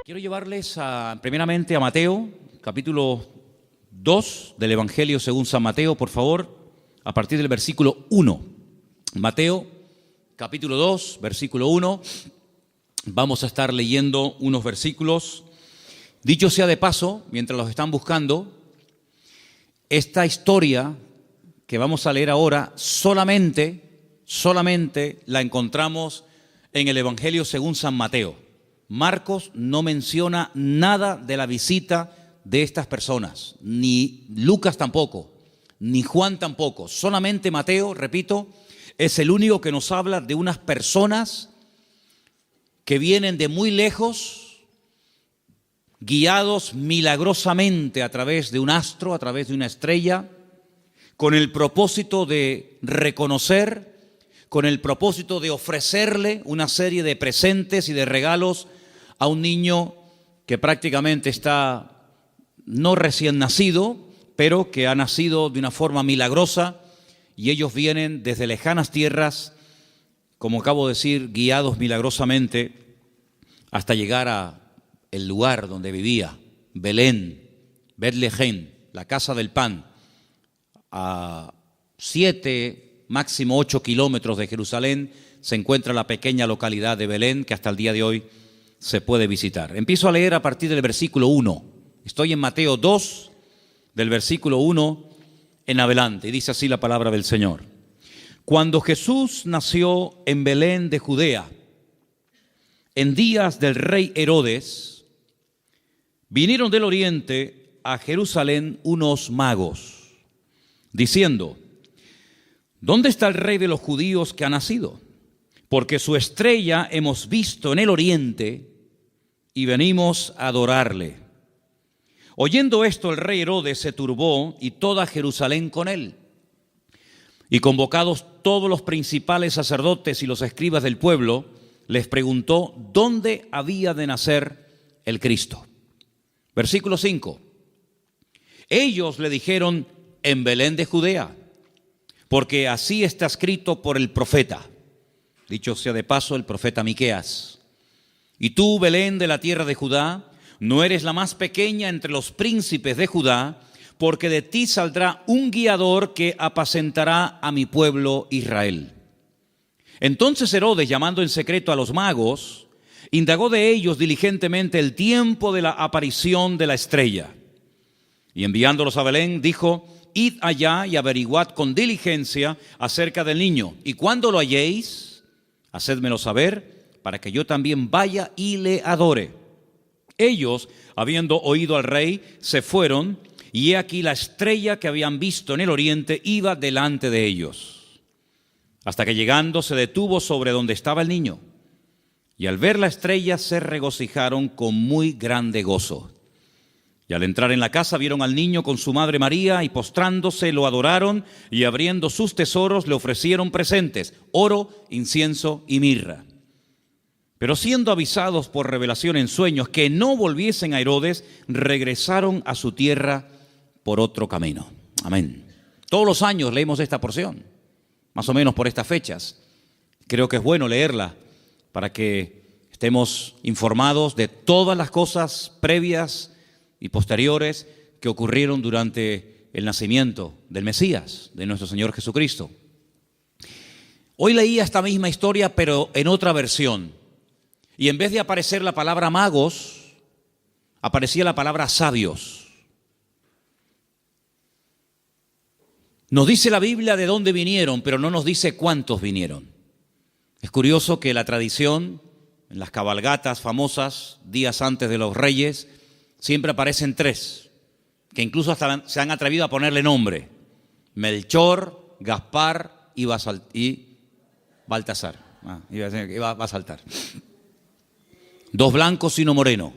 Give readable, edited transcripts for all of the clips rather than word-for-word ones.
Quiero llevarles primeramente a Mateo, capítulo 2 del Evangelio según San Mateo, por favor, a partir del versículo 1. Mateo, capítulo 2, versículo 1. Vamos a estar leyendo unos versículos. Dicho sea de paso, mientras los están buscando, esta historia que vamos a leer ahora solamente la encontramos en el Evangelio según San Mateo. Marcos no menciona nada de la visita de estas personas, ni Lucas tampoco, ni Juan tampoco. Solamente Mateo, repito, es el único que nos habla de unas personas que vienen de muy lejos, guiados milagrosamente a través de un astro, a través de una estrella, con el propósito de reconocer, con el propósito de ofrecerle una serie de presentes y de regalos a un niño que prácticamente está no recién nacido, pero que ha nacido de una forma milagrosa, y ellos vienen desde lejanas tierras, como acabo de decir, guiados milagrosamente hasta llegar a el lugar donde vivía, Belén, Betlehem, la casa del pan, a 7, máximo 8 kilómetros de Jerusalén, se encuentra la pequeña localidad de Belén, que hasta el día de hoy se puede visitar. Empiezo a leer a partir del versículo 1. Estoy en Mateo 2, del versículo 1 en adelante, y dice así la palabra del Señor. Cuando Jesús nació en Belén de Judea, en días del rey Herodes, vinieron del oriente a Jerusalén unos magos, diciendo: ¿dónde está el rey de los judíos que ha nacido? Porque su estrella hemos visto en el oriente y venimos a adorarle. Oyendo esto, el rey Herodes se turbó y toda Jerusalén con él. Y convocados todos los principales sacerdotes y los escribas del pueblo, les preguntó dónde había de nacer el Cristo. Versículo 5. Ellos le dijeron: en Belén de Judea, porque así está escrito por el profeta. Dicho sea de paso, el profeta Miqueas. Y tú, Belén de la tierra de Judá, no eres la más pequeña entre los príncipes de Judá, porque de ti saldrá un guiador que apacentará a mi pueblo Israel. Entonces Herodes, llamando en secreto a los magos, indagó de ellos diligentemente el tiempo de la aparición de la estrella. Y enviándolos a Belén, dijo: id allá y averiguad con diligencia acerca del niño, y cuando lo halléis, hacédmelo saber, para que yo también vaya y le adore. Ellos, habiendo oído al rey, se fueron, y he aquí la estrella que habían visto en el oriente iba delante de ellos, hasta que llegando se detuvo sobre donde estaba el niño. Y al ver la estrella se regocijaron con muy grande gozo. Y al entrar en la casa vieron al niño con su madre María, y postrándose lo adoraron, y abriendo sus tesoros le ofrecieron presentes: oro, incienso y mirra. Pero siendo avisados por revelación en sueños que no volviesen a Herodes, regresaron a su tierra por otro camino. Amén. Todos los años leemos esta porción, más o menos por estas fechas. Creo que es bueno leerla para que estemos informados de todas las cosas previas y posteriores que ocurrieron durante el nacimiento del Mesías, de nuestro Señor Jesucristo. Hoy leía esta misma historia, pero en otra versión. Y en vez de aparecer la palabra magos, aparecía la palabra sabios. Nos dice la Biblia de dónde vinieron, pero no nos dice cuántos vinieron. Es curioso que la tradición, en las cabalgatas famosas, días antes de los reyes, siempre aparecen 3, que incluso hasta se han atrevido a ponerle nombre: Melchor, Gaspar y Baltasar. Iba a saltar. 2 blancos y 1 moreno.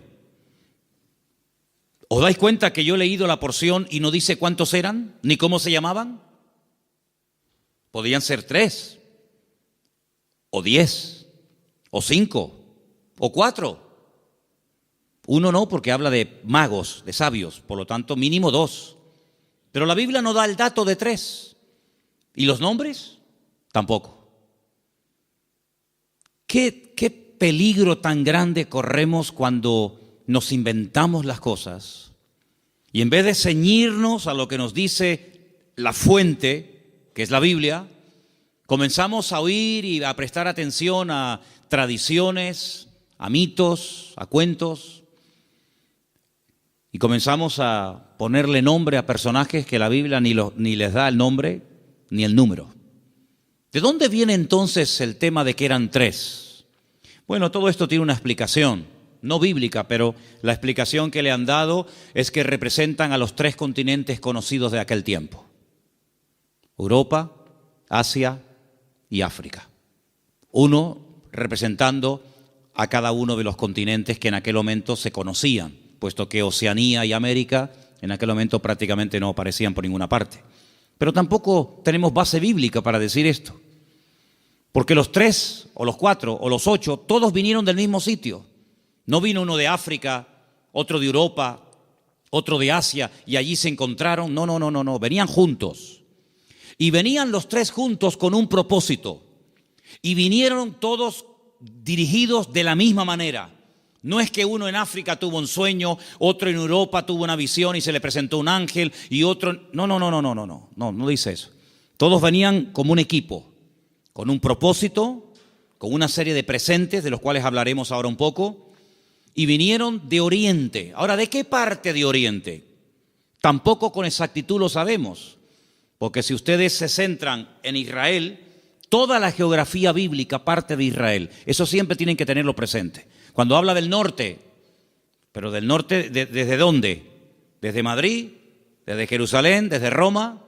¿Os dais cuenta que yo he leído la porción y no dice cuántos eran, ni cómo se llamaban? Podían ser 3, o 10, o 5, o 4. 1 no, porque habla de magos, de sabios, por lo tanto mínimo 2. Pero la Biblia no da el dato de 3. ¿Y los nombres? Tampoco. ¿Qué peligro tan grande corremos cuando nos inventamos las cosas y en vez de ceñirnos a lo que nos dice la fuente, que es la Biblia, comenzamos a oír y a prestar atención a tradiciones, a mitos, a cuentos, y comenzamos a ponerle nombre a personajes que la Biblia ni les da el nombre ni el número. ¿De dónde viene entonces el tema de que eran tres? Bueno, todo esto tiene una explicación, no bíblica, pero la explicación que le han dado es que representan a los tres continentes conocidos de aquel tiempo: Europa, Asia y África. Uno representando a cada uno de los continentes que en aquel momento se conocían, puesto que Oceanía y América en aquel momento prácticamente no aparecían por ninguna parte. Pero tampoco tenemos base bíblica para decir esto, porque los tres, o los cuatro, o los ocho, todos vinieron del mismo sitio. No vino uno de África, otro de Europa, otro de Asia, y allí se encontraron. No, venían juntos. Y venían los tres juntos con un propósito. Y vinieron todos dirigidos de la misma manera. No es que uno en África tuvo un sueño, otro en Europa tuvo una visión y se le presentó un ángel y otro... No dice eso. Todos venían como un equipo, con un propósito, con una serie de presentes de los cuales hablaremos ahora un poco, y vinieron de Oriente. Ahora, ¿de qué parte de Oriente? Tampoco con exactitud lo sabemos, porque si ustedes se centran en Israel, toda la geografía bíblica parte de Israel. Eso siempre tienen que tenerlo presente. Cuando habla del norte, pero del norte, ¿desde dónde? Desde Madrid, desde Jerusalén, desde Roma.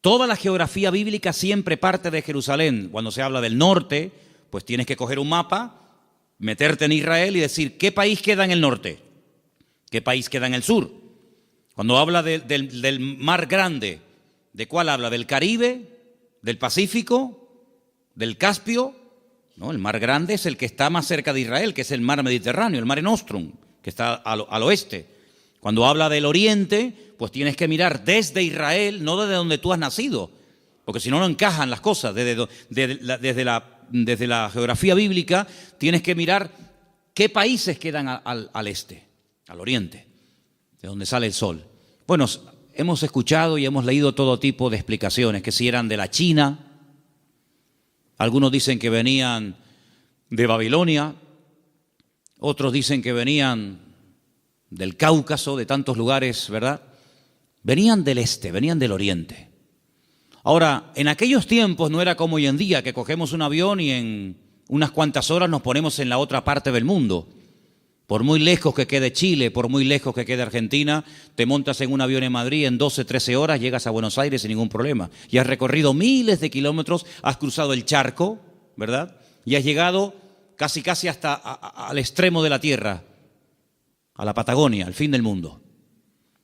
Toda la geografía bíblica siempre parte de Jerusalén. Cuando se habla del norte, pues tienes que coger un mapa, meterte en Israel y decir, ¿qué país queda en el norte? ¿Qué país queda en el sur? Cuando habla del mar grande, ¿de cuál habla? ¿Del Caribe? ¿Del Pacífico? ¿Del Caspio? No, el mar grande es el que está más cerca de Israel, que es el mar Mediterráneo, el Mare Nostrum, que está al oeste. Cuando habla del oriente, pues tienes que mirar desde Israel, no desde donde tú has nacido, porque si no, no encajan las cosas. Desde la geografía bíblica tienes que mirar qué países quedan al este, al oriente, de donde sale el sol. Bueno, hemos escuchado y hemos leído todo tipo de explicaciones, que si eran de la China. Algunos dicen que venían de Babilonia, otros dicen que venían del Cáucaso, de tantos lugares, ¿verdad? Venían del este, venían del oriente. Ahora, en aquellos tiempos no era como hoy en día, que cogemos un avión y en unas cuantas horas nos ponemos en la otra parte del mundo. Por muy lejos que quede Chile, por muy lejos que quede Argentina, te montas en un avión en Madrid, en 12, 13 horas llegas a Buenos Aires sin ningún problema. Y has recorrido miles de kilómetros, has cruzado el charco, ¿verdad? Y has llegado casi hasta al extremo de la tierra, a la Patagonia, al fin del mundo.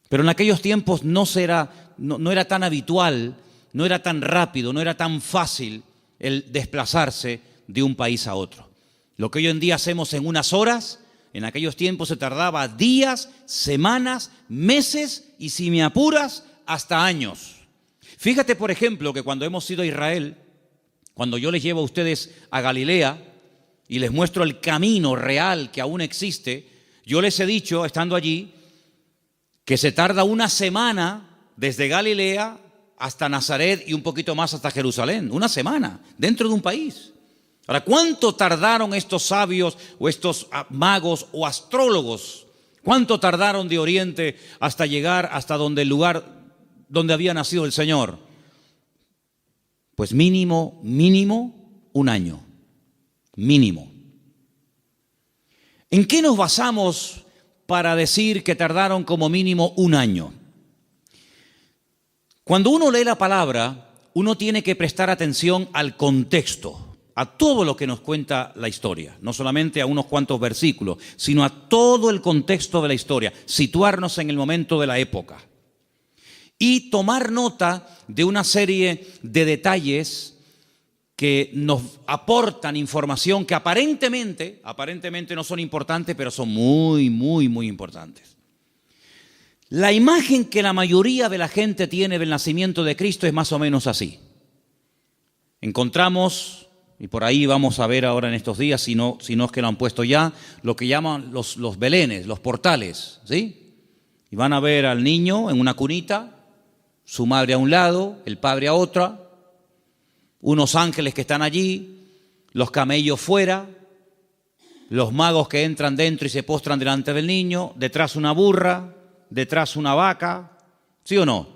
Pero en aquellos tiempos no era tan habitual, no era tan rápido, no era tan fácil el desplazarse de un país a otro. Lo que hoy en día hacemos en unas horas, en aquellos tiempos se tardaba días, semanas, meses y, si me apuras, hasta años. Fíjate, por ejemplo, que cuando hemos ido a Israel, cuando yo les llevo a ustedes a Galilea y les muestro el camino real que aún existe, yo les he dicho, estando allí, que se tarda una semana desde Galilea hasta Nazaret y un poquito más hasta Jerusalén. Una semana, dentro de un país. Ahora, ¿cuánto tardaron estos sabios o estos magos o astrólogos? ¿Cuánto tardaron de Oriente hasta llegar hasta el lugar donde había nacido el Señor? Pues mínimo un año. Mínimo. ¿En qué nos basamos para decir que tardaron como mínimo un año? Cuando uno lee la palabra, uno tiene que prestar atención al contexto, a todo lo que nos cuenta la historia, no solamente a unos cuantos versículos, sino a todo el contexto de la historia, situarnos en el momento de la época y tomar nota de una serie de detalles que nos aportan información que aparentemente no son importantes, pero son muy importantes. La imagen que la mayoría de la gente tiene del nacimiento de Cristo es más o menos así. Encontramos y por ahí vamos a ver ahora en estos días, si no es que lo han puesto ya, lo que llaman los belenes, los portales, ¿sí? Y van a ver al niño en una cunita, su madre a un lado, el padre a otra, unos ángeles que están allí, los camellos fuera, los magos que entran dentro y se postran delante del niño, detrás una burra, detrás una vaca, ¿sí o no?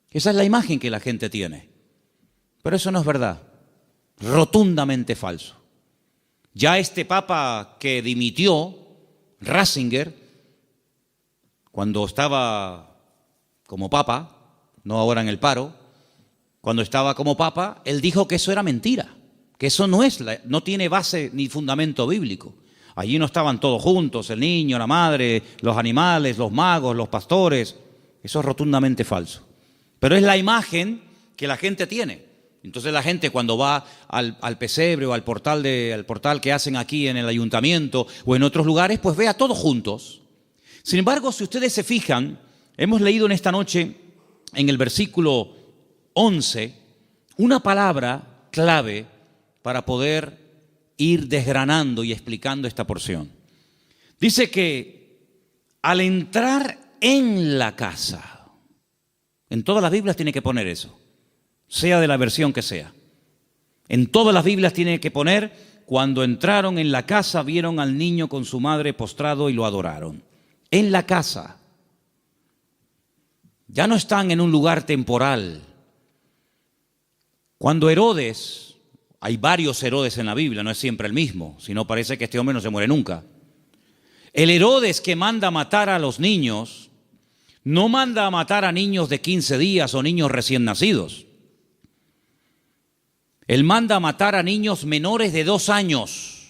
Esa es la imagen que la gente tiene. Pero eso no es verdad, rotundamente falso. Ya este papa que dimitió, Ratzinger, cuando estaba como papa, no ahora en el paro, cuando estaba como papa, él dijo que eso era mentira, que eso no tiene base ni fundamento bíblico. Allí no estaban todos juntos, el niño, la madre, los animales, los magos, los pastores. Eso es rotundamente falso. Pero es la imagen que la gente tiene. Entonces la gente cuando va al pesebre o al portal que hacen aquí en el ayuntamiento o en otros lugares, pues ve a todos juntos. Sin embargo, si ustedes se fijan, hemos leído en esta noche en el versículo 11 una palabra clave para poder ir desgranando y explicando esta porción. Dice que al entrar en la casa, en todas las Biblias tiene que poner eso, sea de la versión que sea. En todas las Biblias tiene que poner, cuando entraron en la casa, vieron al niño con su madre postrado y lo adoraron. En la casa. Ya no están en un lugar temporal. Cuando Herodes, hay varios Herodes en la Biblia, no es siempre el mismo, sino parece que este hombre no se muere nunca. El Herodes que manda a matar a los niños, no manda a matar a niños de 15 días o niños recién nacidos. Él manda a matar a niños menores de 2 años,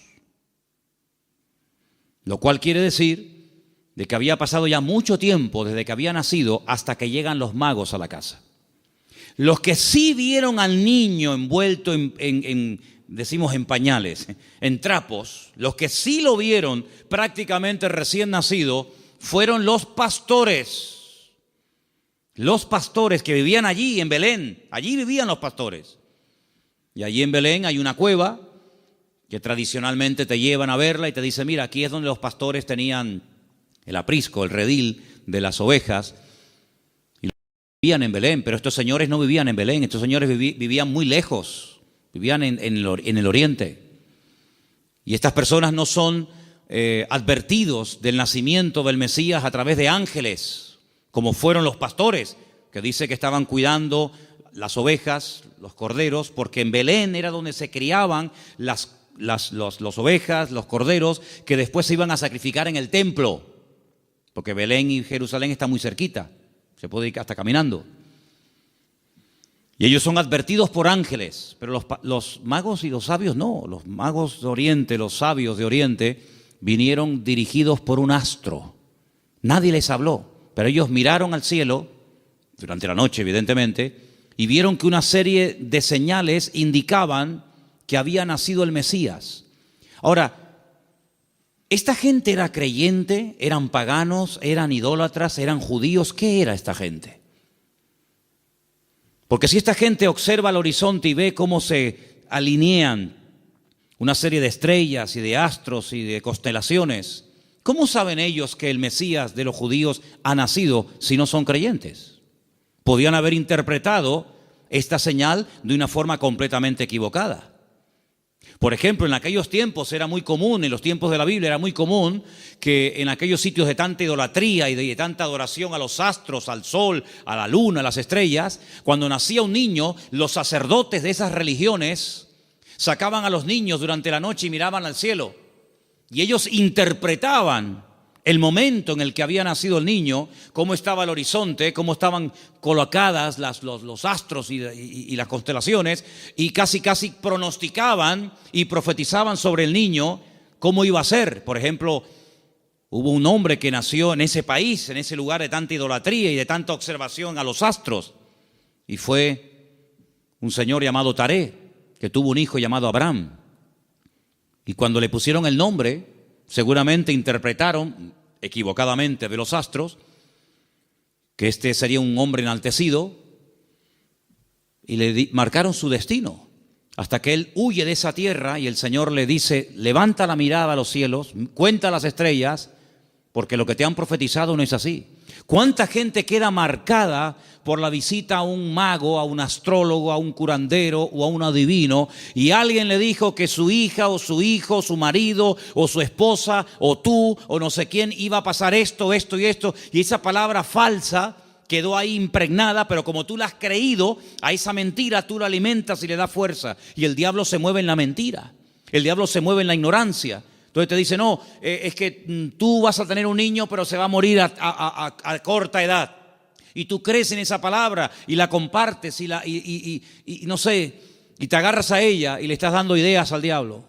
lo cual quiere decir de que había pasado ya mucho tiempo desde que había nacido hasta que llegan los magos a la casa. Los que sí vieron al niño envuelto decimos en pañales, en trapos, los que sí lo vieron prácticamente recién nacido, fueron los pastores. Los pastores que vivían allí en Belén, allí vivían los pastores. Y allí en Belén hay una cueva que tradicionalmente te llevan a verla y te dicen, mira, aquí es donde los pastores tenían el aprisco, el redil de las ovejas. Y vivían en Belén, pero estos señores no vivían en Belén, estos señores vivían muy lejos, vivían en el oriente. Y estas personas no son advertidos del nacimiento del Mesías a través de ángeles, como fueron los pastores, que dice que estaban cuidando las ovejas, los corderos, porque en Belén era donde se criaban las ovejas, los corderos, que después se iban a sacrificar en el templo, porque Belén y Jerusalén están muy cerquita, se puede ir hasta caminando. Y ellos son advertidos por ángeles, pero los magos y los sabios no. Los magos de Oriente, los sabios de Oriente, vinieron dirigidos por un astro. Nadie les habló, pero ellos miraron al cielo, durante la noche evidentemente, y vieron que una serie de señales indicaban que había nacido el Mesías. Ahora, ¿esta gente era creyente? ¿Eran paganos? ¿Eran idólatras? ¿Eran judíos? ¿Qué era esta gente? Porque si esta gente observa el horizonte y ve cómo se alinean una serie de estrellas y de astros y de constelaciones, ¿cómo saben ellos que el Mesías de los judíos ha nacido si no son creyentes? Podían haber interpretado esta señal de una forma completamente equivocada. Por ejemplo, en aquellos tiempos era muy común, en los tiempos de la Biblia era muy común que en aquellos sitios de tanta idolatría y de tanta adoración a los astros, al sol, a la luna, a las estrellas, cuando nacía un niño, los sacerdotes de esas religiones sacaban a los niños durante la noche y miraban al cielo. Y ellos interpretaban el momento en el que había nacido el niño, cómo estaba el horizonte, cómo estaban colocadas los astros y las constelaciones, y casi pronosticaban y profetizaban sobre el niño cómo iba a ser. Por ejemplo, hubo un hombre que nació en ese país, en ese lugar de tanta idolatría y de tanta observación a los astros, y fue un señor llamado Taré, que tuvo un hijo llamado Abraham. Y cuando le pusieron el nombre, seguramente interpretaron equivocadamente de los astros que este sería un hombre enaltecido y le marcaron su destino. hasta que él huye de esa tierra y el Señor le dice, levanta la mirada a los cielos, cuenta las estrellas, porque lo que te han profetizado no es así. ¿Cuánta gente queda marcada por la visita a un mago, a un astrólogo, a un curandero o a un adivino, y alguien le dijo que su hija o su hijo, su marido o su esposa o tú o no sé quién iba a pasar esto, esto y esto, y esa palabra falsa quedó ahí impregnada, pero como tú la has creído, a esa mentira tú la alimentas y le das fuerza, y el diablo se mueve en la mentira, el diablo se mueve en la ignorancia. Entonces te dice, no, es que tú vas a tener un niño, pero se va a morir a corta edad. Y tú crees en esa palabra y la compartes y no sé, y te agarras a ella y le estás dando ideas al diablo.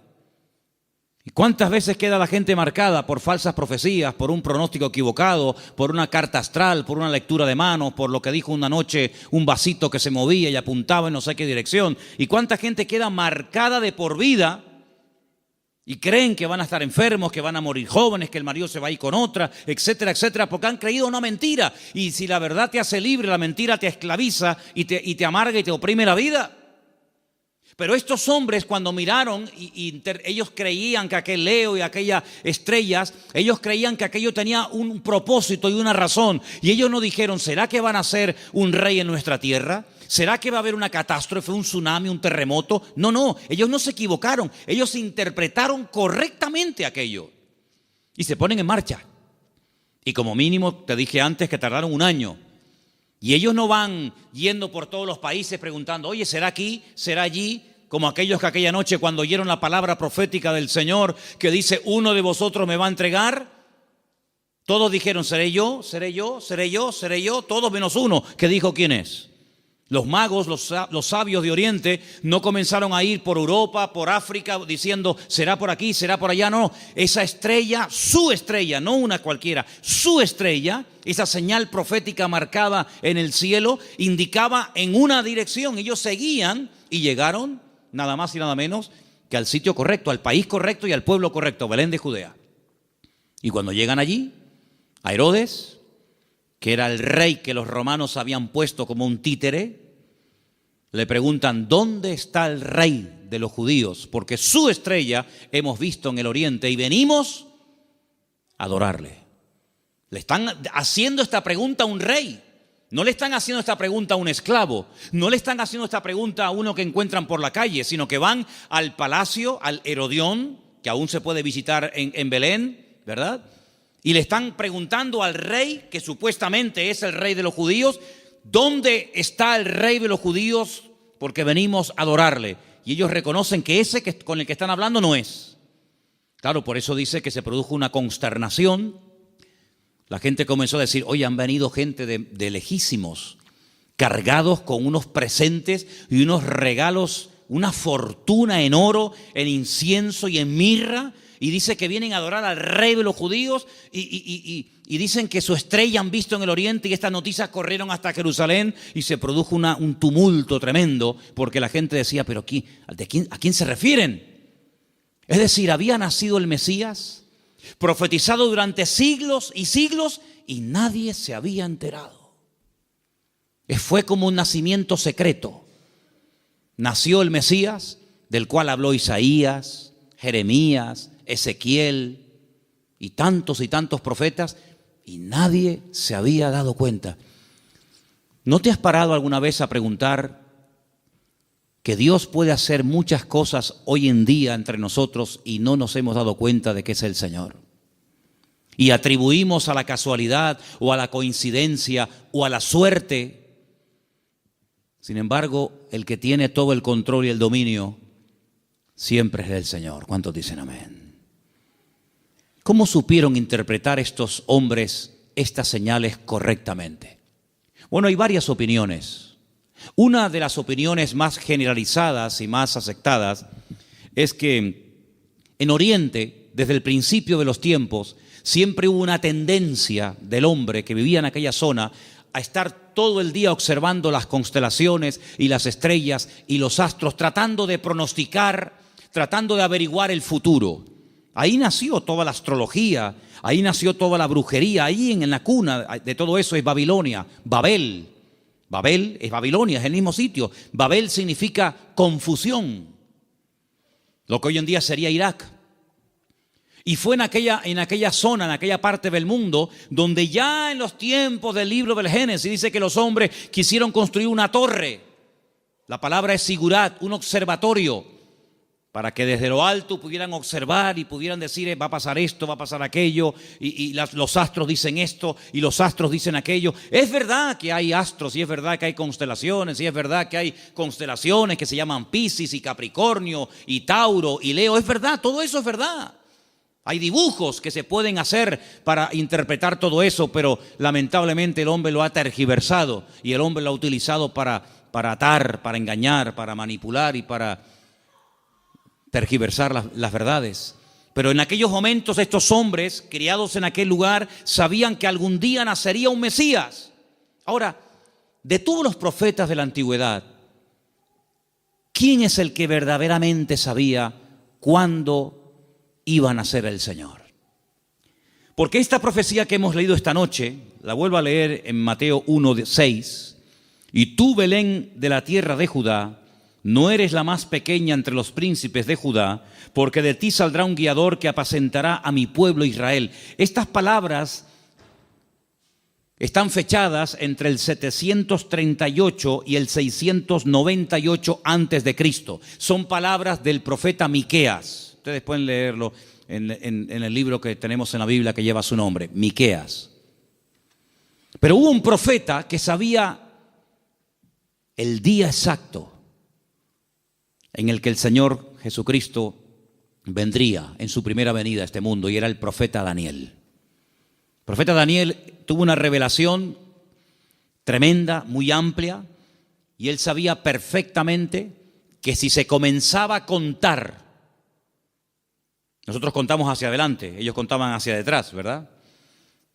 ¿Y cuántas veces queda la gente marcada por falsas profecías, por un pronóstico equivocado, por una carta astral, por una lectura de manos, por lo que dijo una noche un vasito que se movía y apuntaba en no sé qué dirección? ¿Y cuánta gente queda marcada de por vida? Y creen que van a estar enfermos, que van a morir jóvenes, que el marido se va a ir con otra, etcétera, etcétera, porque han creído una mentira. Y si la verdad te hace libre, la mentira te esclaviza y te amarga y te oprime la vida. Pero estos hombres, cuando miraron ellos creían que aquel Leo y aquellas estrellas, ellos creían que aquello tenía un propósito y una razón. Y ellos no dijeron, ¿será que van a ser un rey en nuestra tierra? ¿Será que va a haber una catástrofe, un tsunami, un terremoto? No, ellos no se equivocaron. Ellos interpretaron correctamente aquello. Y se ponen en marcha. Y como mínimo, te dije antes que tardaron un año. Y ellos no van yendo por todos los países preguntando, oye, ¿será aquí? ¿Será allí? Como aquellos que aquella noche cuando oyeron la palabra profética del Señor que dice, uno de vosotros me va a entregar. Todos dijeron, seré yo, seré yo, seré yo, seré yo. Todos menos uno que dijo quién es. Los magos, los sabios de Oriente no comenzaron a ir por Europa, por África, diciendo, será por aquí, será por allá. No, esa estrella, su estrella, no una cualquiera, su estrella, esa señal profética marcada en el cielo, indicaba en una dirección. Ellos seguían y llegaron, nada más y nada menos, que al sitio correcto, al país correcto y al pueblo correcto, Belén de Judea. Y cuando llegan allí, a Herodes, que era el rey que los romanos habían puesto como un títere, le preguntan, ¿dónde está el rey de los judíos? Porque su estrella hemos visto en el oriente y venimos a adorarle. Le están haciendo esta pregunta a un rey. No le están haciendo esta pregunta a un esclavo. No le están haciendo esta pregunta a uno que encuentran por la calle, sino que van al palacio, al Herodión, que aún se puede visitar en Belén, ¿verdad? Y le están preguntando al rey, que supuestamente es el rey de los judíos, ¿dónde está el rey de los judíos? Porque venimos a adorarle. Y ellos reconocen que ese con el que están hablando no es. Claro, por eso dice que se produjo una consternación. La gente comenzó a decir, oye, han venido gente de lejísimos, cargados con unos presentes y unos regalos, una fortuna en oro, en incienso y en mirra. Y dice que vienen a adorar al rey de los judíos y dicen que su estrella han visto en el oriente, y estas noticias corrieron hasta Jerusalén y se produjo un tumulto tremendo porque la gente decía, pero ¿a quién se refieren? Es decir, había nacido el Mesías, profetizado durante siglos y siglos, y nadie se había enterado. Fue como un nacimiento secreto. Nació el Mesías, del cual habló Isaías, Jeremías, Ezequiel y tantos profetas, y nadie se había dado cuenta. ¿No te has parado alguna vez a preguntar que Dios puede hacer muchas cosas hoy en día entre nosotros y no nos hemos dado cuenta de que es el Señor? Y atribuimos a la casualidad o a la coincidencia o a la suerte. Sin embargo, el que tiene todo el control y el dominio siempre es el Señor. ¿Cuántos dicen amén? ¿Cómo supieron interpretar estos hombres estas señales correctamente? Bueno, hay varias opiniones. Una de las opiniones más generalizadas y más aceptadas es que en Oriente, desde el principio de los tiempos, siempre hubo una tendencia del hombre que vivía en aquella zona a estar todo el día observando las constelaciones y las estrellas y los astros, tratando de pronosticar, tratando de averiguar el futuro. Ahí nació toda la astrología, ahí nació toda la brujería, ahí en la cuna de todo eso es Babilonia, Babel. Babel es Babilonia, es el mismo sitio. Babel significa confusión. lo que hoy en día sería Irak. Y fue en aquella zona, en aquella parte del mundo, donde ya en los tiempos del libro del Génesis dice que los hombres quisieron construir una torre. La palabra es sigurat, un observatorio, para que desde lo alto pudieran observar y pudieran decir, va a pasar esto, va a pasar aquello, y los astros dicen esto, y los astros dicen aquello. Es verdad que hay astros, y es verdad que hay constelaciones, y es verdad que hay constelaciones que se llaman Piscis y Capricornio, y Tauro y Leo. Es verdad, todo eso es verdad. Hay dibujos que se pueden hacer para interpretar todo eso, pero lamentablemente el hombre lo ha tergiversado, y el hombre lo ha utilizado para atar, para engañar, para manipular y para tergiversar las verdades. Pero en aquellos momentos estos hombres, criados en aquel lugar, sabían que algún día nacería un Mesías. Ahora, de todos los profetas de la antigüedad, ¿quién es el que verdaderamente sabía cuándo iba a nacer el Señor? Porque esta profecía que hemos leído esta noche, la vuelvo a leer en Mateo 1:6, y tú, Belén, de la tierra de Judá, no eres la más pequeña entre los príncipes de Judá, porque de ti saldrá un guiador que apacentará a mi pueblo Israel. Estas palabras están fechadas entre el 738 y el 698 antes de Cristo. Son palabras del profeta Miqueas. Ustedes pueden leerlo en el libro que tenemos en la Biblia que lleva su nombre, Miqueas. Pero hubo un profeta que sabía el día exacto en el que el Señor Jesucristo vendría en su primera venida a este mundo, y era el profeta Daniel. El profeta Daniel tuvo una revelación tremenda, muy amplia, y él sabía perfectamente que si se comenzaba a contar, nosotros contamos hacia adelante, ellos contaban hacia detrás, ¿verdad?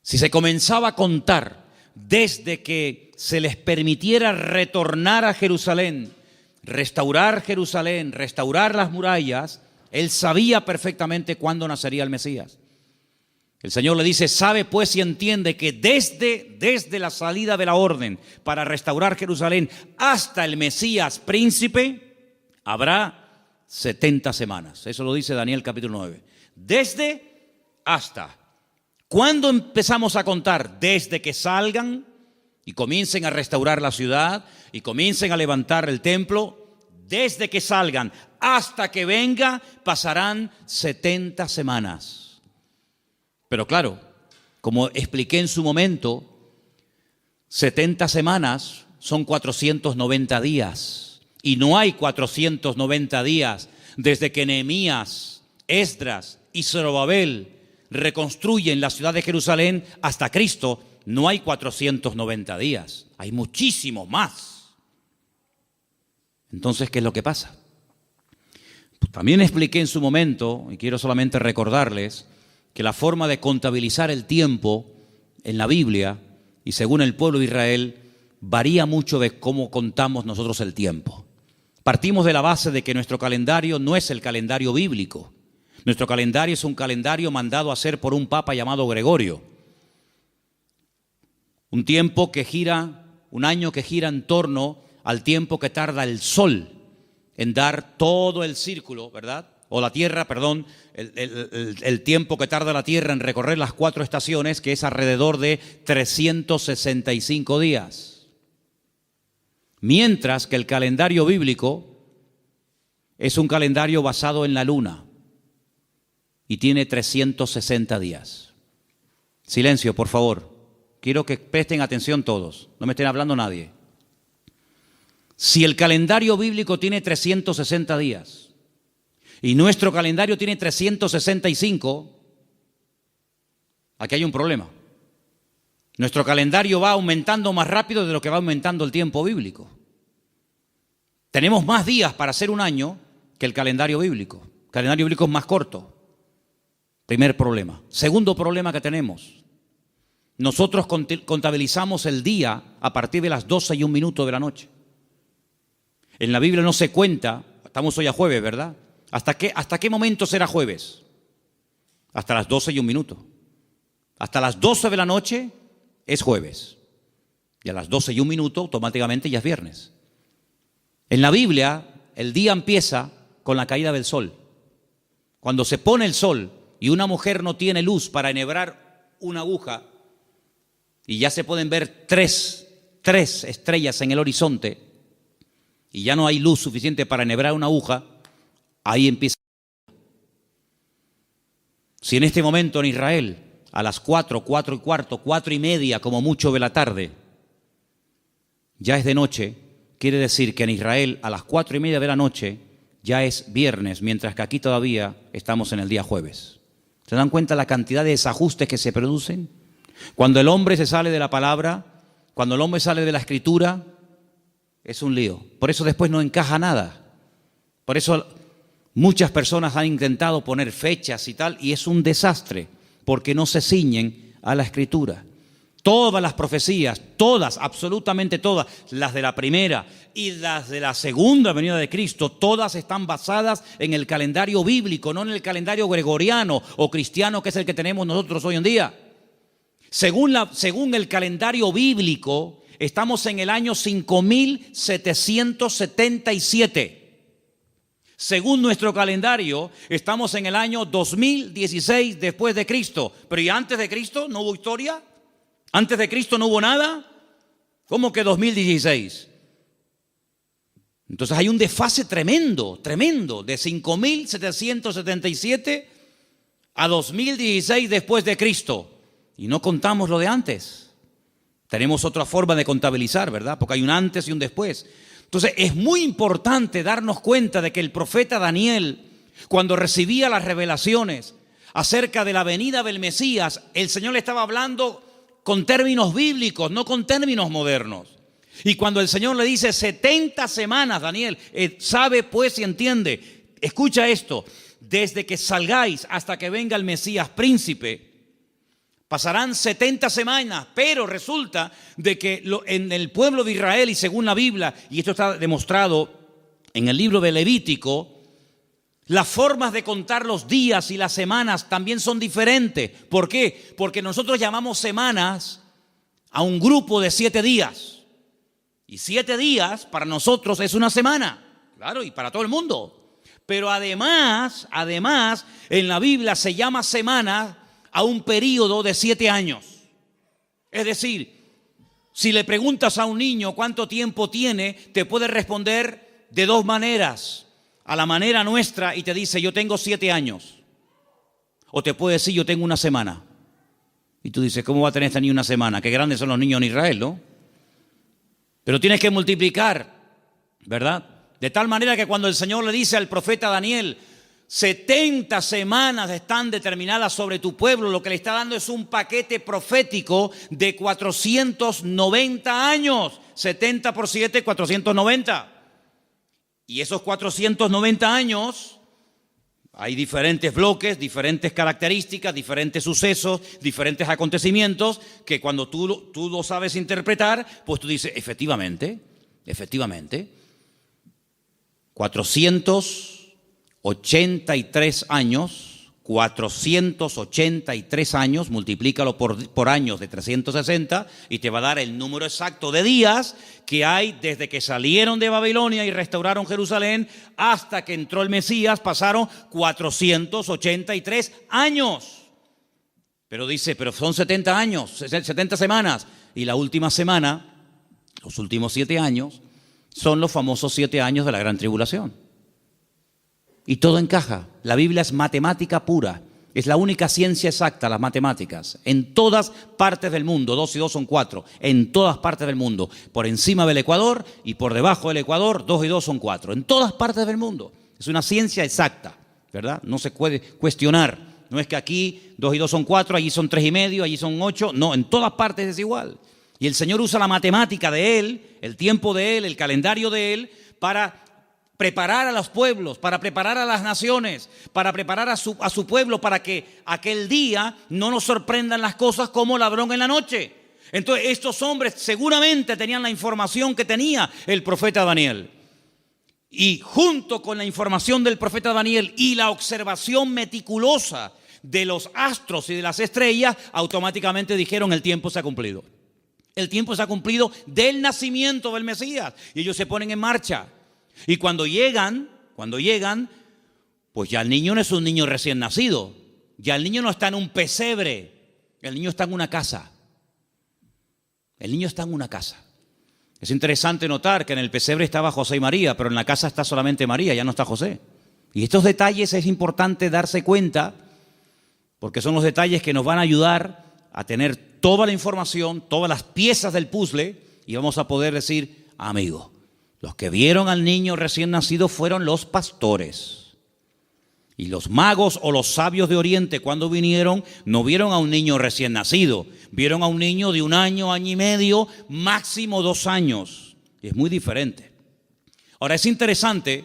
Si se comenzaba a contar desde que se les permitiera retornar a Jerusalén, restaurar Jerusalén, restaurar las murallas, él sabía perfectamente cuándo nacería el Mesías. El Señor le dice, sabe pues y entiende que desde la salida de la orden para restaurar Jerusalén hasta el Mesías príncipe, habrá 70 semanas. Eso lo dice Daniel capítulo 9. Desde hasta. ¿Cuándo empezamos a contar? Desde que salgan y comiencen a restaurar la ciudad y comiencen a levantar el templo. Desde que salgan hasta que venga pasarán 70 semanas. Pero claro, como expliqué en su momento, 70 semanas son 490 días. Y no hay 490 días desde que Nehemías, Esdras y Zorobabel reconstruyen la ciudad de Jerusalén hasta Cristo. No hay 490 días, hay muchísimo más. Entonces, ¿qué es lo que pasa? Pues también expliqué en su momento, y quiero solamente recordarles, que la forma de contabilizar el tiempo en la Biblia y según el pueblo de Israel varía mucho de cómo contamos nosotros el tiempo. Partimos de la base de que nuestro calendario no es el calendario bíblico. Nuestro calendario es un calendario mandado a hacer por un papa llamado Gregorio. Un tiempo que gira, un año que gira en torno al tiempo que tarda el sol en dar todo el círculo, ¿verdad? O la tierra, perdón, el tiempo que tarda la tierra en recorrer las 4 estaciones, que es alrededor de 365 días. Mientras que el calendario bíblico es un calendario basado en la luna y tiene 360 días. Silencio, por favor. Quiero que presten atención todos, no me estén hablando nadie. Si el calendario bíblico tiene 360 días y nuestro calendario tiene 365, aquí hay un problema. Nuestro calendario va aumentando más rápido de lo que va aumentando el tiempo bíblico. Tenemos más días para hacer un año que el calendario bíblico. El calendario bíblico es más corto. Primer problema. Segundo problema que tenemos. Nosotros contabilizamos el día a partir de las 12:01 de la noche. En la Biblia no se cuenta, estamos hoy a jueves, ¿verdad? ¿Hasta qué momento será jueves? Hasta las 12:01. Hasta las 12 de la noche es jueves. Y a las 12:01 automáticamente ya es viernes. En la Biblia, el día empieza con la caída del sol. Cuando se pone el sol y una mujer no tiene luz para enhebrar una aguja y ya se pueden ver tres estrellas en el horizonte y ya no hay luz suficiente para enhebrar una aguja, ahí empieza. Si en este momento en Israel, a las 4, 4 y cuarto, 4 y media como mucho de la tarde, ya es de noche, quiere decir que en Israel a las 4 y media de la noche ya es viernes, mientras que aquí todavía estamos en el día jueves. ¿Se dan cuenta la cantidad de desajustes que se producen? Cuando el hombre se sale de la palabra, cuando el hombre sale de la escritura, es un lío. Por eso después no encaja nada. Por eso muchas personas han intentado poner fechas y tal, y es un desastre, porque no se ciñen a la escritura. Todas las profecías, todas, absolutamente todas, las de la primera y las de la segunda venida de Cristo, todas están basadas en el calendario bíblico, no en el calendario gregoriano o cristiano, que es el que tenemos nosotros hoy en día. Según el calendario bíblico, estamos en el año 5777. Según nuestro calendario, estamos en el año 2016 después de Cristo. Pero ¿y antes de Cristo no hubo historia? ¿Antes de Cristo no hubo nada? ¿Cómo que 2016? Entonces hay un desfase tremendo, de 5777 a 2016 después de Cristo. Y no contamos lo de antes. Tenemos otra forma de contabilizar, ¿verdad? Porque hay un antes y un después. Entonces es muy importante darnos cuenta de que el profeta Daniel, cuando recibía las revelaciones acerca de la venida del Mesías, el Señor le estaba hablando con términos bíblicos, no con términos modernos. Y cuando el Señor le dice 70 semanas, Daniel, sabe pues y entiende, escucha esto, desde que salgáis hasta que venga el Mesías príncipe, pasarán 70 semanas, pero resulta de que en el pueblo de Israel y según la Biblia, y esto está demostrado en el libro de Levítico, las formas de contar los días y las semanas también son diferentes. ¿Por qué? Porque nosotros llamamos semanas a un grupo de 7 días. Y 7 días para nosotros es una semana, claro, y para todo el mundo. Pero además, en la Biblia se llama semana a un periodo de 7 años. Es decir, si le preguntas a un niño cuánto tiempo tiene, te puede responder de 2 maneras. A la manera nuestra y te dice, yo tengo 7 años. O te puede decir, yo tengo una semana. Y tú dices, ¿cómo va a tener este niño una semana? Qué grandes son los niños en Israel, ¿no? Pero tienes que multiplicar, ¿verdad? De tal manera que cuando el Señor le dice al profeta Daniel, 70 semanas están determinadas sobre tu pueblo, lo que le está dando es un paquete profético de 490 años. 70 por 7, 490. Y esos 490 años, hay diferentes bloques, diferentes características, diferentes sucesos, diferentes acontecimientos, que cuando tú lo sabes interpretar, pues tú dices, efectivamente, 483 años, multiplícalo por años de 360 y te va a dar el número exacto de días que hay desde que salieron de Babilonia y restauraron Jerusalén hasta que entró el Mesías. Pasaron 483 años. Pero dice, pero son 70 años, 70 semanas. Y la última semana, los últimos 7 años, son los famosos 7 años de la gran tribulación. Y todo encaja. La Biblia es matemática pura. Es la única ciencia exacta, las matemáticas. En todas partes del mundo, 2 y 2 son 4. En todas partes del mundo. Por encima del Ecuador y por debajo del Ecuador, 2 y 2 son 4. En todas partes del mundo. Es una ciencia exacta, ¿verdad? No se puede cuestionar. No es que aquí 2 y 2 son 4, allí son 3 y medio, allí son 8. No, en todas partes es igual. Y el Señor usa la matemática de Él, el tiempo de Él, el calendario de Él, para preparar a los pueblos, para preparar a las naciones, para preparar a su pueblo, para que aquel día no nos sorprendan las cosas como ladrón en la noche. Entonces estos hombres seguramente tenían la información que tenía el profeta Daniel. Y junto con la información del profeta Daniel y la observación meticulosa de los astros y de las estrellas, automáticamente dijeron, el tiempo se ha cumplido. El tiempo se ha cumplido del nacimiento del Mesías. Y ellos se ponen en marcha. Y cuando llegan, Pues ya el niño no es un niño recién nacido, ya el niño no está en un pesebre, el niño está en una casa. El niño está en una casa. Es interesante notar que en el pesebre estaba José y María, pero en la casa está solamente María, ya no está José. Y estos detalles es importante darse cuenta, porque son los detalles que nos van a ayudar a tener toda la información, todas las piezas del puzzle, y vamos a poder decir, amigo, los que vieron al niño recién nacido fueron los pastores. Y los magos o los sabios de Oriente, cuando vinieron, no vieron a un niño recién nacido, vieron a un niño de 1 año, año y medio, máximo 2 años. Y es muy diferente. Ahora, es interesante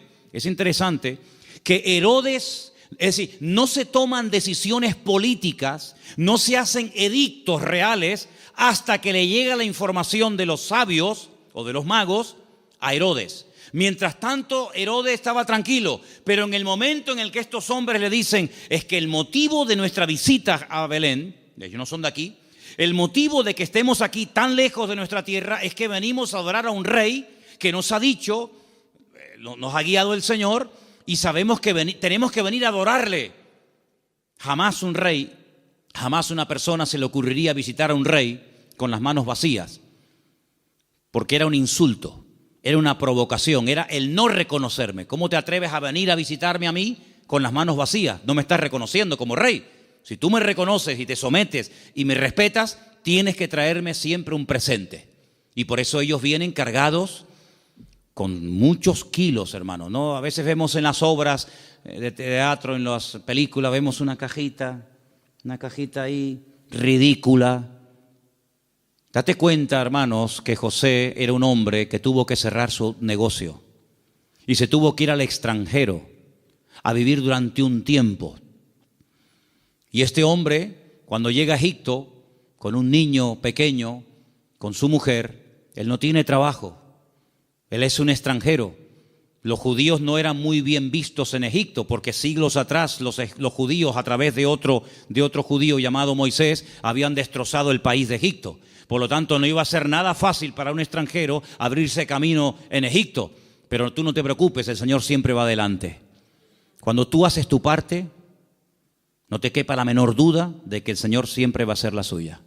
que Herodes, es decir, no se toman decisiones políticas, no se hacen edictos reales hasta que le llega la información de los sabios o de los magos a Herodes. Mientras tanto, Herodes estaba tranquilo, pero en el momento en el que estos hombres le dicen, es que el motivo de nuestra visita a Belén, ellos no son de aquí, el motivo de que estemos aquí tan lejos de nuestra tierra es que venimos a adorar a un rey que nos ha dicho, nos ha guiado el Señor y sabemos que tenemos que venir a adorarle. Jamás un rey, jamás una persona se le ocurriría visitar a un rey con las manos vacías, porque era un insulto. Era una provocación, era el no reconocerme. ¿Cómo te atreves a venir a visitarme a mí con las manos vacías? No me estás reconociendo como rey. Si tú me reconoces y te sometes y me respetas, tienes que traerme siempre un presente. Y por eso ellos vienen cargados con muchos kilos, hermano, ¿no? A veces vemos en las obras de teatro, en las películas, vemos una cajita ahí ridícula. Date cuenta, hermanos, que José era un hombre que tuvo que cerrar su negocio y se tuvo que ir al extranjero a vivir durante un tiempo. Y este hombre, cuando llega a Egipto con un niño pequeño, con su mujer, él no tiene trabajo, él es un extranjero. Los judíos no eran muy bien vistos en Egipto porque siglos atrás los judíos, a través de otro judío llamado Moisés, habían destrozado el país de Egipto. Por lo tanto, no iba a ser nada fácil para un extranjero abrirse camino en Egipto. Pero tú no te preocupes, el Señor siempre va adelante. Cuando tú haces tu parte, no te quepa la menor duda de que el Señor siempre va a hacer la suya.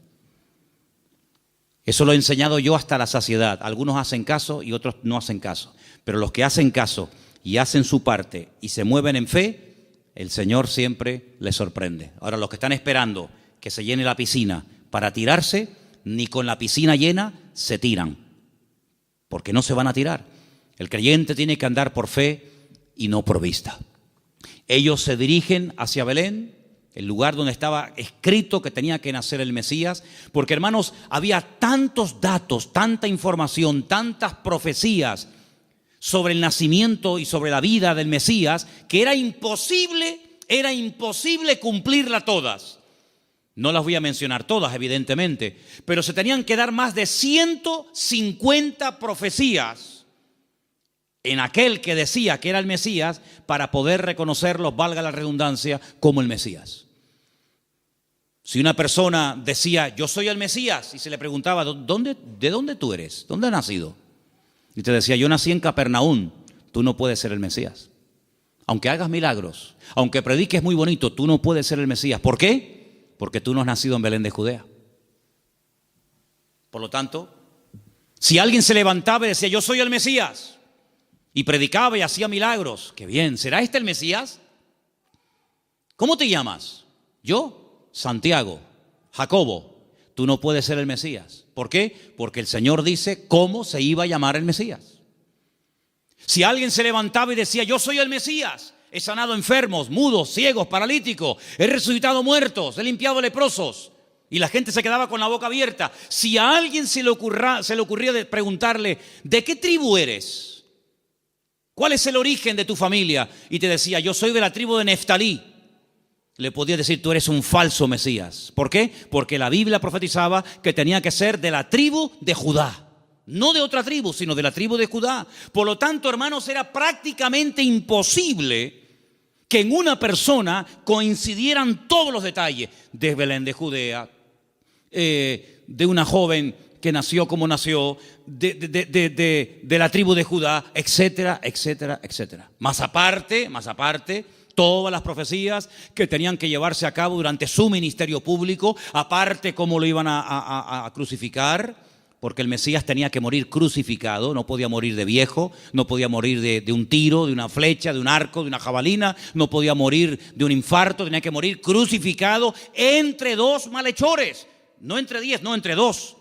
Eso lo he enseñado yo hasta la saciedad. Algunos hacen caso y otros no hacen caso. Pero los que hacen caso y hacen su parte y se mueven en fe, el Señor siempre les sorprende. Ahora, los que están esperando que se llene la piscina para tirarse, ni con la piscina llena se tiran, porque no se van a tirar. El creyente tiene que andar por fe y no por vista. Ellos se dirigen hacia Belén, el lugar donde estaba escrito que tenía que nacer el Mesías, porque, hermanos, había tantos datos, tanta información, tantas profecías sobre el nacimiento y sobre la vida del Mesías, que era imposible cumplirla todas. No las voy a mencionar todas, evidentemente, pero se tenían que dar más de 150 profecías en aquel que decía que era el Mesías para poder reconocerlo, valga la redundancia, como el Mesías. Si una persona decía, yo soy el Mesías, y se le preguntaba, ¿de dónde tú eres? ¿Dónde has nacido? Y te decía, yo nací en Capernaum, tú no puedes ser el Mesías. Aunque hagas milagros, aunque prediques muy bonito, tú no puedes ser el Mesías. ¿Por qué? Porque tú no has nacido en Belén de Judea. Por lo tanto, si alguien se levantaba y decía, yo soy el Mesías, y predicaba y hacía milagros, qué bien, ¿será este el Mesías? ¿Cómo te llamas? Yo, Santiago, Jacobo. Tú no puedes ser el Mesías. ¿Por qué? Porque el Señor dice cómo se iba a llamar el Mesías. Si alguien se levantaba y decía, yo soy el Mesías, he sanado enfermos, mudos, ciegos, paralíticos, he resucitado muertos, he limpiado leprosos, y la gente se quedaba con la boca abierta. Si a alguien se le ocurría preguntarle, ¿de qué tribu eres? ¿Cuál es el origen de tu familia? Y te decía, yo soy de la tribu de Neftalí. Le podía decir, tú eres un falso Mesías. ¿Por qué? Porque la Biblia profetizaba que tenía que ser de la tribu de Judá. No de otra tribu, sino de la tribu de Judá. Por lo tanto, hermanos, era prácticamente imposible que en una persona coincidieran todos los detalles de Belén de Judea, de una joven que nació como nació, de la tribu de Judá, etcétera, etcétera, etcétera. Más aparte, todas las profecías que tenían que llevarse a cabo durante su ministerio público, aparte cómo lo iban a crucificar, porque el Mesías tenía que morir crucificado, no podía morir de viejo, no podía morir de un tiro, de una flecha, de un arco, de una jabalina, no podía morir de un infarto, tenía que morir crucificado entre dos malhechores, no entre 10, no entre 2.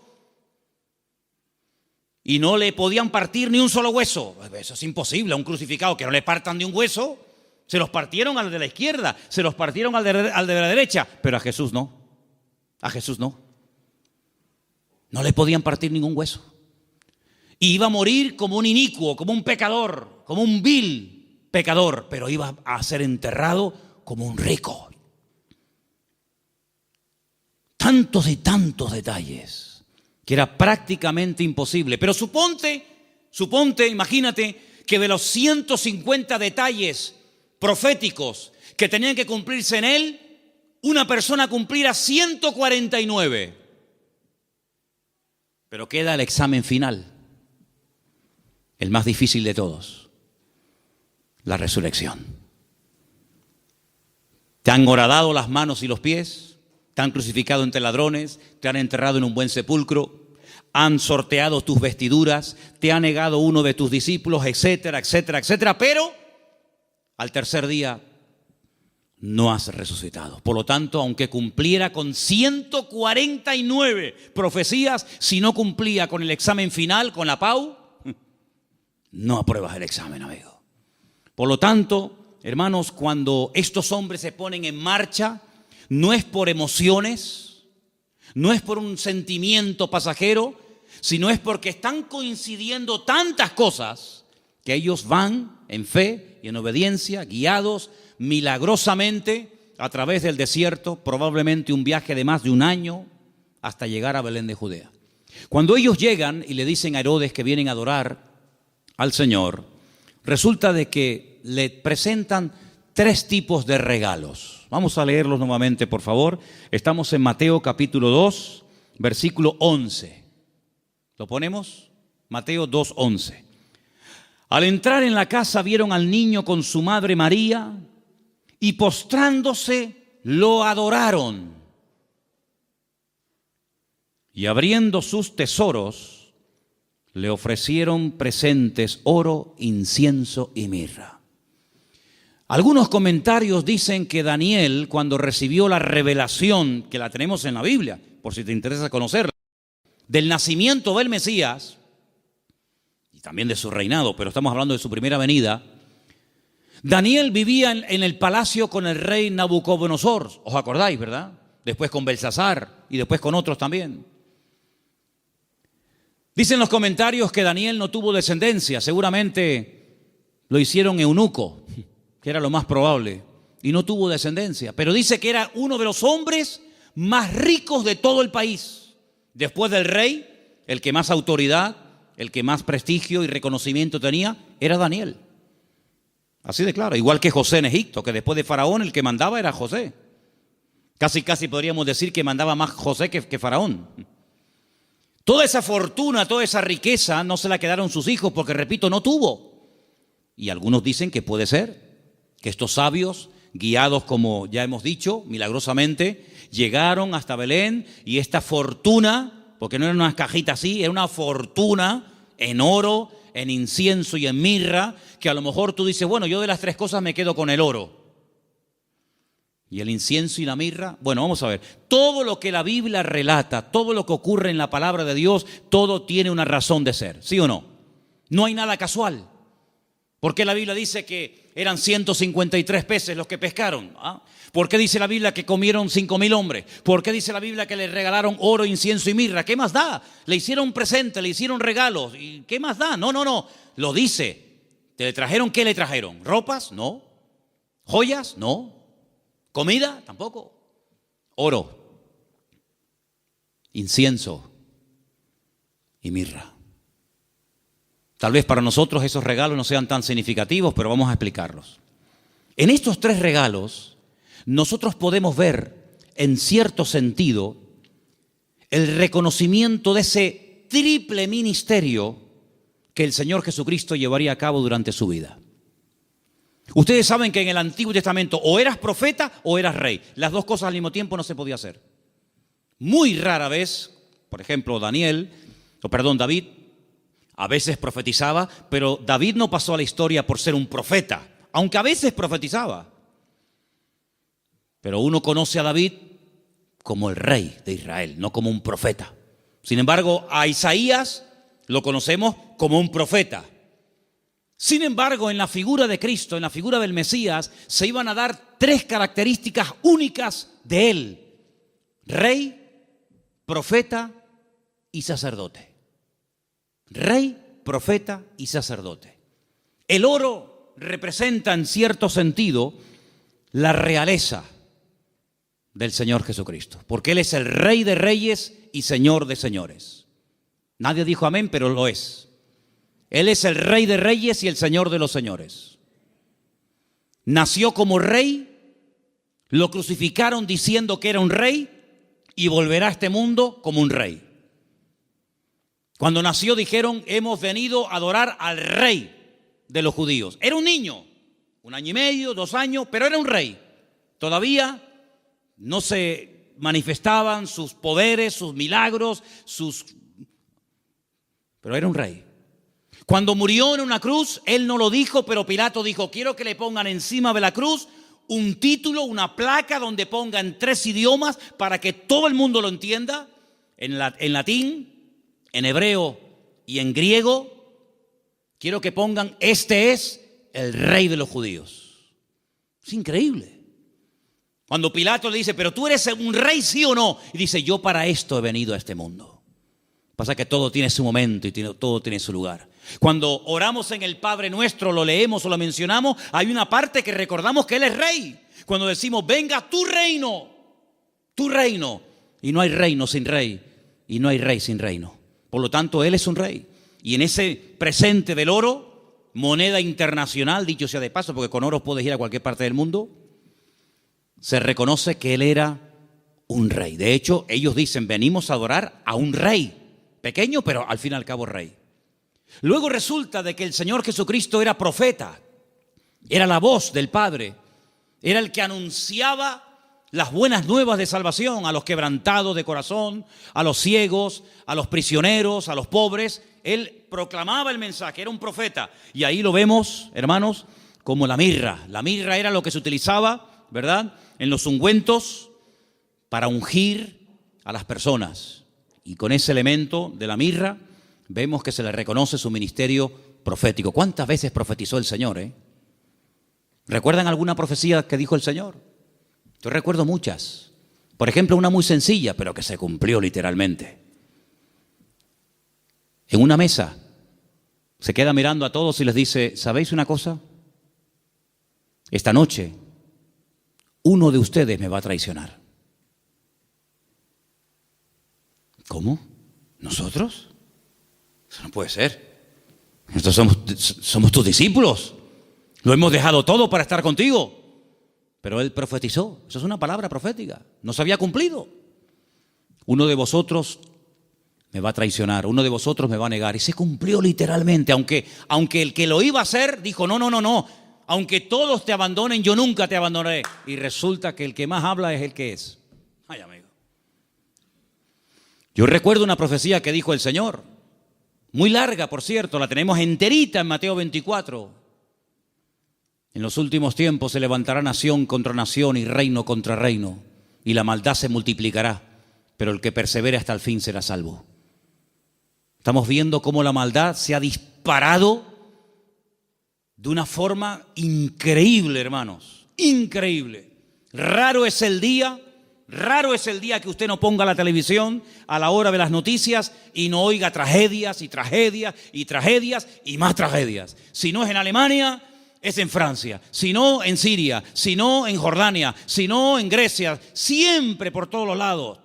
Y no le podían partir ni un solo hueso. Eso es imposible, a un crucificado que no le partan ni un hueso. Se los partieron al de la izquierda, se los partieron al de la derecha, pero a Jesús no, a Jesús no. No le podían partir ningún hueso. Y iba a morir como un inicuo, como un pecador, como un vil pecador, pero iba a ser enterrado como un rico. Tantos y tantos detalles que era prácticamente imposible. Pero suponte, imagínate que de los 150 detalles proféticos que tenían que cumplirse en él, una persona cumpliera 149. Pero queda el examen final, el más difícil de todos, la resurrección. Te han horadado las manos y los pies, te han crucificado entre ladrones, te han enterrado en un buen sepulcro, han sorteado tus vestiduras, te ha negado uno de tus discípulos, etcétera, etcétera, etcétera, pero al tercer día no has resucitado. Por lo tanto, aunque cumpliera con 149 profecías, si no cumplía con el examen final, con la PAU, no apruebas el examen, amigo. Por lo tanto, hermanos, cuando estos hombres se ponen en marcha, no es por emociones, no es por un sentimiento pasajero, sino es porque están coincidiendo tantas cosas que ellos van en fe y en obediencia, guiados milagrosamente a través del desierto, probablemente un viaje de más de un año hasta llegar a Belén de Judea. Cuando ellos llegan y le dicen a Herodes que vienen a adorar al Señor, resulta de que le presentan 3 tipos de regalos. Vamos a leerlos nuevamente, por favor. Estamos en Mateo capítulo 2, versículo 11. ¿Lo ponemos? Mateo 2:11. Al entrar en la casa vieron al niño con su madre María y postrándose lo adoraron. Y abriendo sus tesoros le ofrecieron presentes, oro, incienso y mirra. Algunos comentarios dicen que Daniel, cuando recibió la revelación, que la tenemos en la Biblia, por si te interesa conocerla, del nacimiento del Mesías, y también de su reinado, pero estamos hablando de su primera venida, Daniel vivía en el palacio con el rey Nabucodonosor, ¿os acordáis, verdad? Después con Belsasar y después con otros también. Dicen los comentarios que Daniel no tuvo descendencia, seguramente lo hicieron eunuco, que era lo más probable, y no tuvo descendencia. Pero dice que era uno de los hombres más ricos de todo el país. Después del rey, el que más autoridad, el que más prestigio y reconocimiento tenía, era Daniel. Así de claro, igual que José en Egipto, que después de Faraón el que mandaba era José. Casi podríamos decir que mandaba más José que Faraón. Toda esa fortuna, toda esa riqueza no se la quedaron sus hijos porque, repito, no tuvo. Y algunos dicen que puede ser que estos sabios, guiados como ya hemos dicho, milagrosamente, llegaron hasta Belén y esta fortuna, porque no era una cajita así, era una fortuna en oro, en incienso y en mirra, que a lo mejor tú dices, bueno, yo de las 3 cosas me quedo con el oro. ¿Y el incienso y la mirra? Bueno, vamos a ver. Todo lo que la Biblia relata, todo lo que ocurre en la palabra de Dios, todo tiene una razón de ser, ¿sí o no? No hay nada casual. ¿Por qué la Biblia dice que eran 153 peces los que pescaron? ¿Ah? ¿Por qué dice la Biblia que comieron 5,000 hombres? ¿Por qué dice la Biblia que le regalaron oro, incienso y mirra? ¿Qué más da? Le hicieron presente, le hicieron regalos. ¿Y qué más da? No. Lo dice. ¿Te le trajeron qué le trajeron? ¿Ropas? No. ¿Joyas? No. ¿Comida? Tampoco. Oro, incienso y mirra. Tal vez para nosotros esos regalos no sean tan significativos, pero vamos a explicarlos. En estos 3 regalos, nosotros podemos ver, en cierto sentido, el reconocimiento de ese triple ministerio que el Señor Jesucristo llevaría a cabo durante su vida. Ustedes saben que en el Antiguo Testamento o eras profeta o eras rey. Las dos cosas al mismo tiempo no se podía hacer. Muy rara vez, por ejemplo, David, a veces profetizaba, pero David no pasó a la historia por ser un profeta, aunque a veces profetizaba. Pero uno conoce a David como el rey de Israel, no como un profeta. Sin embargo, a Isaías lo conocemos como un profeta. Sin embargo, en la figura de Cristo, en la figura del Mesías, se iban a dar tres características únicas de él: rey, profeta y sacerdote. Rey, profeta y sacerdote. El oro representa en cierto sentido la realeza del Señor Jesucristo, porque Él es el Rey de reyes y Señor de señores. Nadie dijo amén, pero lo es. Él es el Rey de reyes y el Señor de los señores. Nació como rey, lo crucificaron diciendo que era un rey y volverá a este mundo como un rey. Cuando nació dijeron: hemos venido a adorar al rey de los judíos. Era un niño, 1 año y medio, 2 años, pero era un rey. Todavía no se manifestaban sus poderes, sus milagros, pero era un rey. Cuando murió en una cruz, él no lo dijo, pero Pilato dijo: quiero que le pongan encima de la cruz un título, una placa donde pongan 3 idiomas para que todo el mundo lo entienda, en latín, en hebreo y en griego. Quiero que pongan: este es el rey de los judíos. Es increíble. Cuando Pilato le dice: pero tú eres un rey, ¿sí o no? Y dice: yo para esto he venido a este mundo. Pasa que todo tiene su momento y todo tiene su lugar. Cuando oramos en el Padre Nuestro, lo leemos o lo mencionamos, hay una parte que recordamos que Él es rey. Cuando decimos: venga tu reino, tu reino. Y no hay reino sin rey, y no hay rey sin reino. Por lo tanto, Él es un rey. Y en ese presente del oro, moneda internacional, dicho sea de paso, porque con oro puedes ir a cualquier parte del mundo, se reconoce que Él era un rey. De hecho, ellos dicen: venimos a adorar a un rey. Pequeño, pero al fin y al cabo rey. Luego resulta de que el Señor Jesucristo era profeta. Era la voz del Padre. Era el que anunciaba las buenas nuevas de salvación a los quebrantados de corazón, a los ciegos, a los prisioneros, a los pobres. Él proclamaba el mensaje, era un profeta. Y ahí lo vemos, hermanos, como la mirra. La mirra era lo que se utilizaba, ¿verdad?, en los ungüentos para ungir a las personas. Y con ese elemento de la mirra vemos que se le reconoce su ministerio profético. ¿Cuántas veces profetizó el Señor? ¿Recuerdan alguna profecía que dijo el Señor? Yo recuerdo muchas. Por ejemplo, una muy sencilla, pero que se cumplió literalmente. En una mesa se queda mirando a todos y les dice: ¿sabéis una cosa? Esta noche uno de ustedes me va a traicionar. ¿Cómo? ¿Nosotros? Eso no puede ser. Nosotros somos tus discípulos. Lo hemos dejado todo para estar contigo. Pero Él profetizó. Eso es una palabra profética. No se había cumplido. Uno de vosotros me va a traicionar. Uno de vosotros me va a negar. Y se cumplió literalmente. Aunque el que lo iba a hacer dijo: no. Aunque todos te abandonen, yo nunca te abandonaré. Y resulta que el que más habla es el que es. Ay, amigo. Yo recuerdo una profecía que dijo el Señor, muy larga, por cierto, la tenemos enterita en Mateo 24. En los últimos tiempos se levantará nación contra nación y reino contra reino, y la maldad se multiplicará, pero el que persevere hasta el fin será salvo. Estamos viendo cómo la maldad se ha disparado de una forma increíble, hermanos, increíble. Raro es el día que usted no ponga la televisión a la hora de las noticias y no oiga tragedias y tragedias y tragedias y más tragedias. Si no es en Alemania, es en Francia. Si no, en Siria. Si no, en Jordania. Si no, en Grecia. Siempre por todos los lados.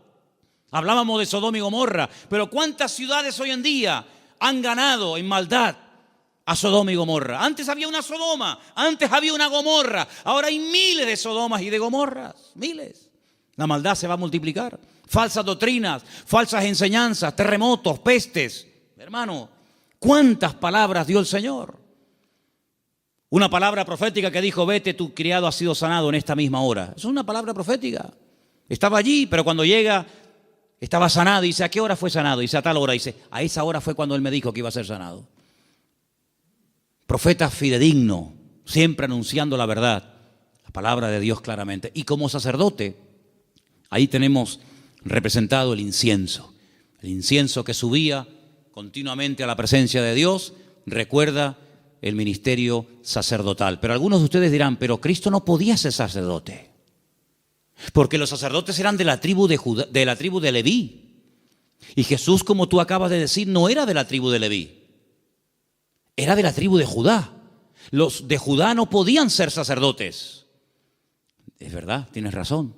Hablábamos de Sodoma y Gomorra, pero ¿cuántas ciudades hoy en día han ganado en maldad a Sodoma y Gomorra? Antes había una Sodoma, antes había una Gomorra. Ahora hay miles de Sodomas y de Gomorras. Miles. La maldad se va a multiplicar. Falsas doctrinas, falsas enseñanzas, terremotos, pestes. Hermano, ¿cuántas palabras dio el Señor? Una palabra profética que dijo, vete, tu criado ha sido sanado en esta misma hora. Es una palabra profética. Estaba allí, pero cuando llega, estaba sanado. Y dice, ¿a qué hora fue sanado? Y dice, a tal hora. Y dice, a esa hora fue cuando él me dijo que iba a ser sanado. Profeta fidedigno, siempre anunciando la verdad, la palabra de Dios claramente. Y como sacerdote, ahí tenemos representado el incienso que subía continuamente a la presencia de Dios, recuerda el ministerio sacerdotal. Pero algunos de ustedes dirán, pero Cristo no podía ser sacerdote, porque los sacerdotes eran de la tribu de Judá, de la tribu de Leví. Y Jesús, como tú acabas de decir, no era de la tribu de Leví, era de la tribu de Judá. Los de Judá no podían ser sacerdotes. Es verdad, tienes razón.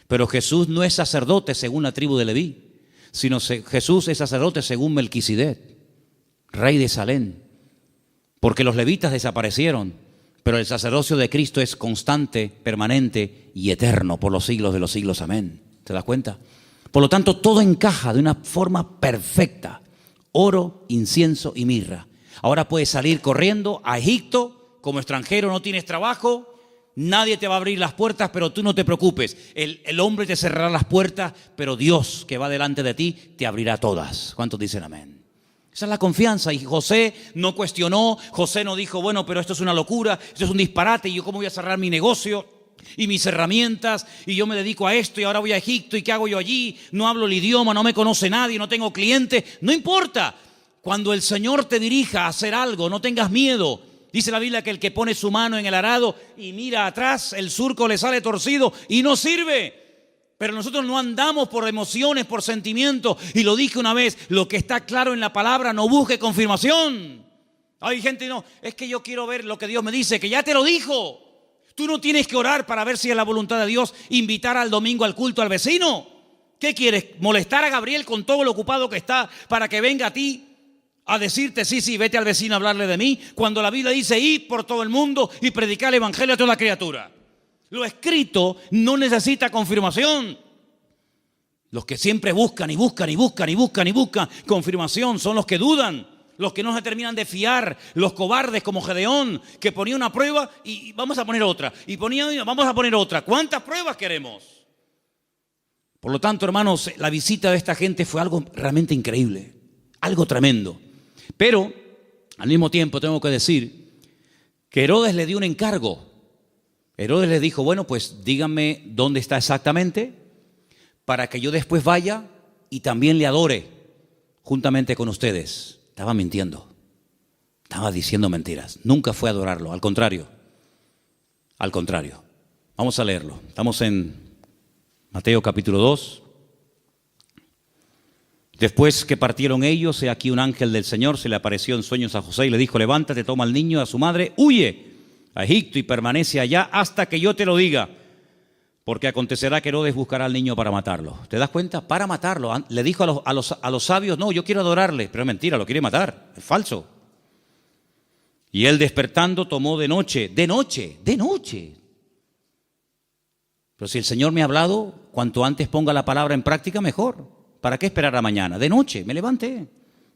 Pero Jesús no es sacerdote según la tribu de Leví, sino Jesús es sacerdote según Melquisedec, rey de Salem. Porque los levitas desaparecieron, pero el sacerdocio de Cristo es constante, permanente y eterno por los siglos de los siglos. Amén. ¿Te das cuenta? Por lo tanto, todo encaja de una forma perfecta. Oro, incienso y mirra. Ahora puedes salir corriendo a Egipto como extranjero, no tienes trabajo, nadie te va a abrir las puertas, pero tú no te preocupes. El hombre te cerrará las puertas, pero Dios que va delante de ti te abrirá todas. ¿Cuántos dicen amén? Esa es la confianza. Y José no cuestionó, José no dijo, bueno, pero esto es una locura, esto es un disparate, y yo cómo voy a cerrar mi negocio y mis herramientas, y yo me dedico a esto y ahora voy a Egipto, y ¿qué hago yo allí? No hablo el idioma, no me conoce nadie, no tengo clientes. No importa. Cuando el Señor te dirija a hacer algo, no tengas miedo. Dice la Biblia que el que pone su mano en el arado y mira atrás, el surco le sale torcido y no sirve. Pero nosotros no andamos por emociones, por sentimientos. Y lo dije una vez, lo que está claro en la palabra, no busque confirmación. Hay gente, no, es que yo quiero ver lo que Dios me dice, que ya te lo dijo. Tú no tienes que orar para ver si es la voluntad de Dios invitar al domingo al culto al vecino. ¿Qué quieres? ¿Molestar a Gabriel con todo lo ocupado que está para que venga a ti a decirte, sí, vete al vecino a hablarle de mí? Cuando la Biblia dice, id por todo el mundo y predicar el evangelio a toda criatura. Lo escrito no necesita confirmación. Los que siempre buscan confirmación son los que dudan, los que no se terminan de fiar, los cobardes como Gedeón, que ponía una prueba y vamos a poner otra, y vamos a poner otra. ¿Cuántas pruebas queremos? Por lo tanto, hermanos, la visita de esta gente fue algo realmente increíble, algo tremendo. Pero, al mismo tiempo, tengo que decir que Herodes le dio un encargo. Herodes le dijo, bueno, pues díganme dónde está exactamente para que yo después vaya y también le adore juntamente con ustedes. Estaba mintiendo, estaba diciendo mentiras. Nunca fue a adorarlo, al contrario. Vamos a leerlo. Estamos en Mateo capítulo 2. Después que partieron ellos, he aquí un ángel del Señor se le apareció en sueños a José y le dijo, levántate, toma al niño y a su madre, huye a Egipto y permanece allá hasta que yo te lo diga, porque acontecerá que Herodes buscará al niño para matarlo. ¿Te das cuenta? Para matarlo. Le dijo a los sabios, no, yo quiero adorarle, pero es mentira, lo quiere matar, es falso. Y él despertando tomó de noche. Pero si el Señor me ha hablado, cuanto antes ponga la palabra en práctica, mejor. ¿Para qué esperar a mañana? De noche, me levanté.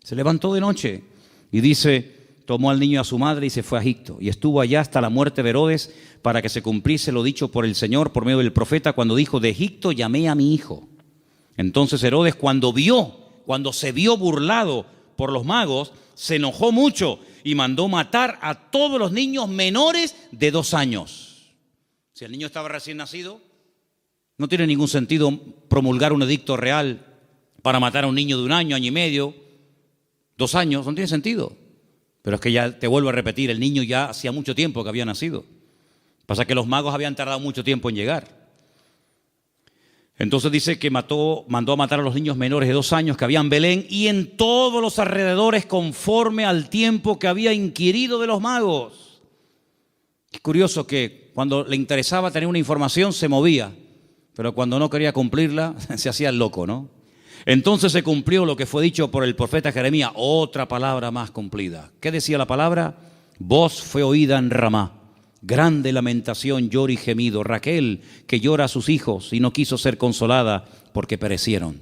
Se levantó de noche y dice, tomó al niño y a su madre y se fue a Egipto. Y estuvo allá hasta la muerte de Herodes para que se cumpliese lo dicho por el Señor por medio del profeta cuando dijo, de Egipto llamé a mi hijo. Entonces Herodes cuando se vio burlado por los magos, se enojó mucho y mandó matar a todos los niños menores de 2 años. Si el niño estaba recién nacido, no tiene ningún sentido promulgar un edicto real para matar a un niño de 1 año, año y medio, 2 años, no tiene sentido. Pero es que ya te vuelvo a repetir, el niño ya hacía mucho tiempo que había nacido. Pasa que los magos habían tardado mucho tiempo en llegar. Entonces dice que mandó a matar a los niños menores de 2 años que había en Belén y en todos los alrededores conforme al tiempo que había inquirido de los magos. Es curioso que cuando le interesaba tener una información se movía, pero cuando no quería cumplirla se hacía el loco, ¿no? Entonces se cumplió lo que fue dicho por el profeta Jeremías, otra palabra más cumplida. ¿Qué decía la palabra? Voz fue oída en Ramá, grande lamentación, lloro y gemido. Raquel, que llora a sus hijos y no quiso ser consolada porque perecieron.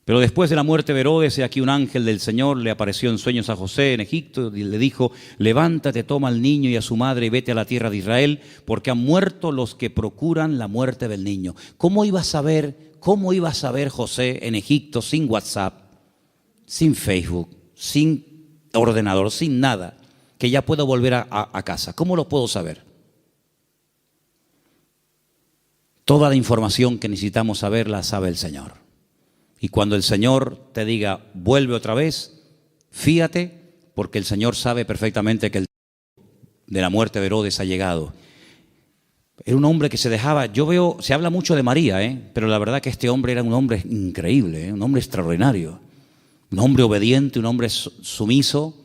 Pero después de la muerte de Herodes, aquí un ángel del Señor le apareció en sueños a José en Egipto y le dijo: levántate, toma al niño y a su madre y vete a la tierra de Israel, porque han muerto los que procuran la muerte del niño. ¿Cómo iba a saber José en Egipto sin WhatsApp, sin Facebook, sin ordenador, sin nada, que ya puedo volver a casa? ¿Cómo lo puedo saber? Toda la información que necesitamos saber la sabe el Señor. Y cuando el Señor te diga, vuelve otra vez, fíate, porque el Señor sabe perfectamente que el tiempo de la muerte de Herodes ha llegado. Era un hombre que se dejaba, se habla mucho de María, pero la verdad que este hombre era un hombre increíble, un hombre extraordinario, un hombre obediente, un hombre sumiso,